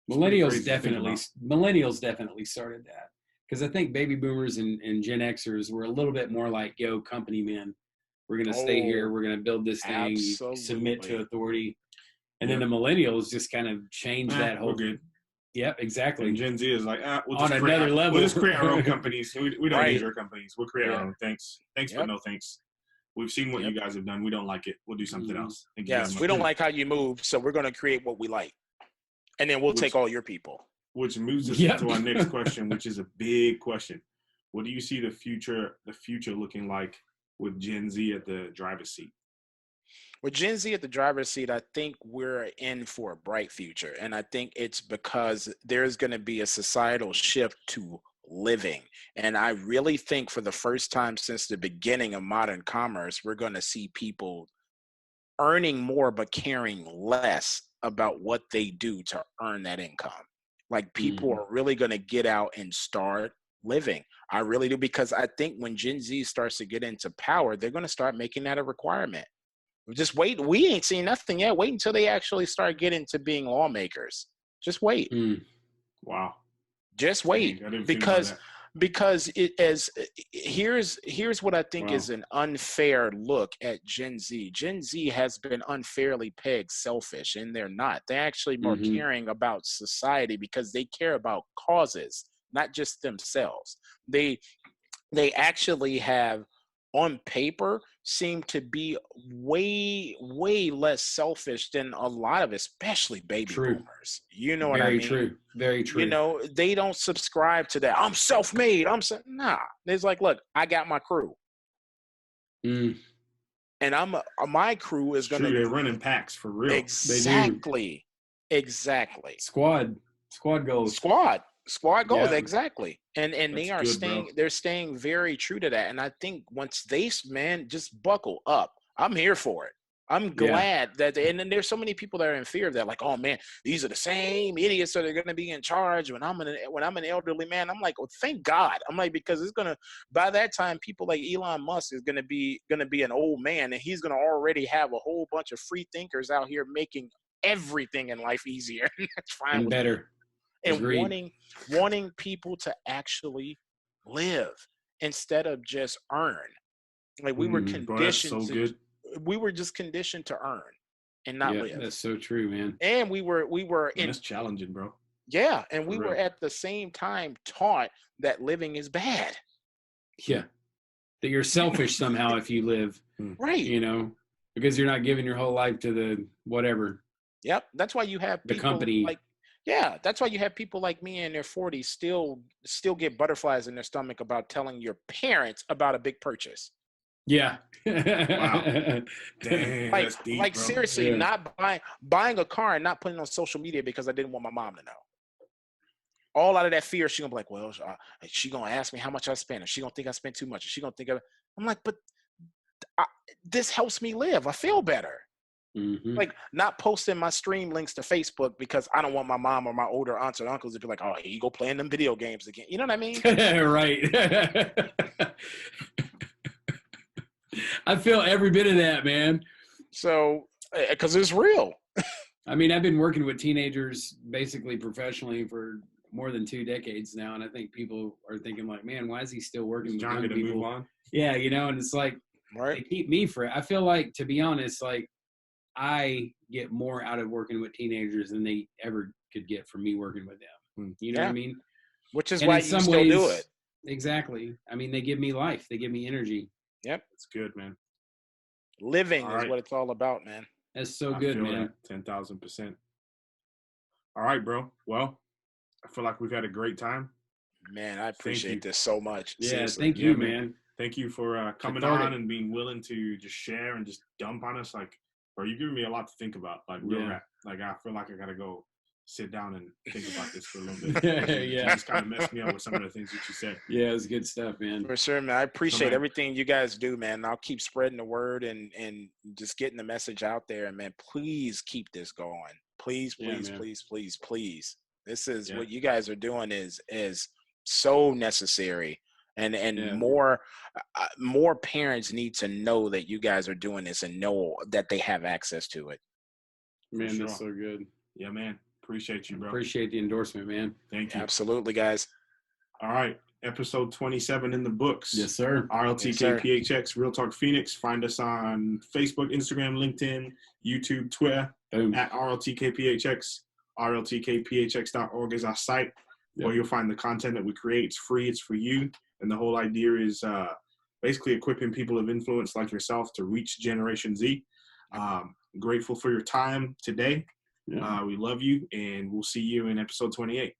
Millennials definitely started that. Because I think baby boomers and Gen Xers were a little bit more like, yo, company men. We're going to stay here. We're going to build this thing. You submit to authority. And then the millennials just kind of changed that whole. We're good. Yep, exactly. And Gen Z is we'll on another level. We'll just create our own companies. We don't need your companies. We'll create our own. Thanks, but no thanks. We've seen what you guys have done. We don't like it. We'll do something else. Yes, we don't like how you move, so we're going to create what we like. And then we'll take all your people. Which moves us into our next question, which is a big question. What do you see the future looking like with Gen Z at the driver's seat? With Gen Z at the driver's seat, I think we're in for a bright future. And I think it's because there's going to be a societal shift to living. And I really think for the first time since the beginning of modern commerce, we're going to see people earning more but caring less about what they do to earn that income. People are really going to get out and start living. I really do, because I think when Gen Z starts to get into power, they're going to start making that a requirement. Just wait. We ain't seen nothing yet. Wait until they actually start getting to being lawmakers. Just wait. Wow. Just wait, because here's what I think is an unfair look at Gen Z. Gen Z has been unfairly pegged selfish, and they're not. They're actually more caring about society because they care about causes, not just themselves. They actually have, on paper, seem to be way less selfish than a lot of, especially baby boomers. You know what I mean? Very true. They don't subscribe to that. I'm self-made. Nah. It's look, I got my crew. And my crew is going to. They're running packs for real. Exactly. Squad. Squad goals. Squad goals, Yeah. exactly. And they are good, they're staying very true to that. And I think once just buckle up. I'm here for it. I'm glad that, and then there's so many people that are in fear of that, like, oh man, these are the same idiots that are going to be in charge when I'm an elderly man. I'm like, well, thank God. I'm like, because it's gonna, by that time, people like Elon Musk is gonna be an old man, and he's gonna already have a whole bunch of free thinkers out here making everything in life easier. That's fine and with better. me. And Agreed. wanting people to actually live instead of just earn. Like we were conditioned we were just conditioned to earn and not live. That's so true, man. And we were in, that's challenging, bro. Yeah, and we were at the same time taught that living is bad. Yeah. That you're selfish somehow if you live. Right. You know, because you're not giving your whole life to the whatever. Yep. That's why you have the company. That's why you have people like me in their 40s still get butterflies in their stomach about telling your parents about a big purchase. Yeah. Wow. Damn, like, that's deep, like bro. seriously, not buying a car and not putting it on social media because I didn't want my mom to know. All out of that fear, she gonna be like, well, she gonna ask me how much I spent, and she gonna think I spent too much, and she gonna think I'm like, but this helps me live. I feel better. Mm-hmm. Like not posting my stream links to Facebook because I don't want my mom or my older aunts and uncles to be like, oh, here you go playing them video games again. You know what I mean? Right. I feel every bit of that, man. So, because it's real. I mean, I've been working with teenagers basically professionally for more than 2 decades now, and I think people are thinking like, man, why is he still working with young people? Move on? Yeah, you know, and it's like, they keep me for it. I feel like, to be honest, like I get more out of working with teenagers than they ever could get from me working with them. You know what I mean? Which is why you still do it. Exactly. I mean, they give me life. They give me energy. Yep. It's good, man. Living is what it's all about, man. That's so good, man. 10,000%. All right, bro. Well, I feel like we've had a great time. Man, I appreciate this so much. Yeah, seriously. thank you, man. Thank you for coming on and being willing to just share and just dump on us. Like, bro, you're giving me a lot to think about. Like, real rap. Like, I feel like I gotta go sit down and think about this for a little bit. You just kind of messed me up with some of the things that you said. Yeah, it was good stuff, man. For sure, man. I appreciate everything you guys do, man. I'll keep spreading the word and just getting the message out there. And man, please keep this going. Please, please, please, please, please. This is what you guys are doing is so necessary. And more parents need to know that you guys are doing this and know that they have access to it. Man, that's so good. Yeah, man. Appreciate you, bro. Appreciate the endorsement, man. Thank you. Absolutely, guys. All right. Episode 27 in the books. Yes, sir. RLTKPHX, Real Talk Phoenix. Find us on Facebook, Instagram, LinkedIn, YouTube, Twitter, at RLTKPHX. RLTKPHX.org is our site where you'll find the content that we create. It's free. It's for you. And the whole idea is basically equipping people of influence like yourself to reach Generation Z. Grateful for your time today. We love you, and we'll see you in episode 28.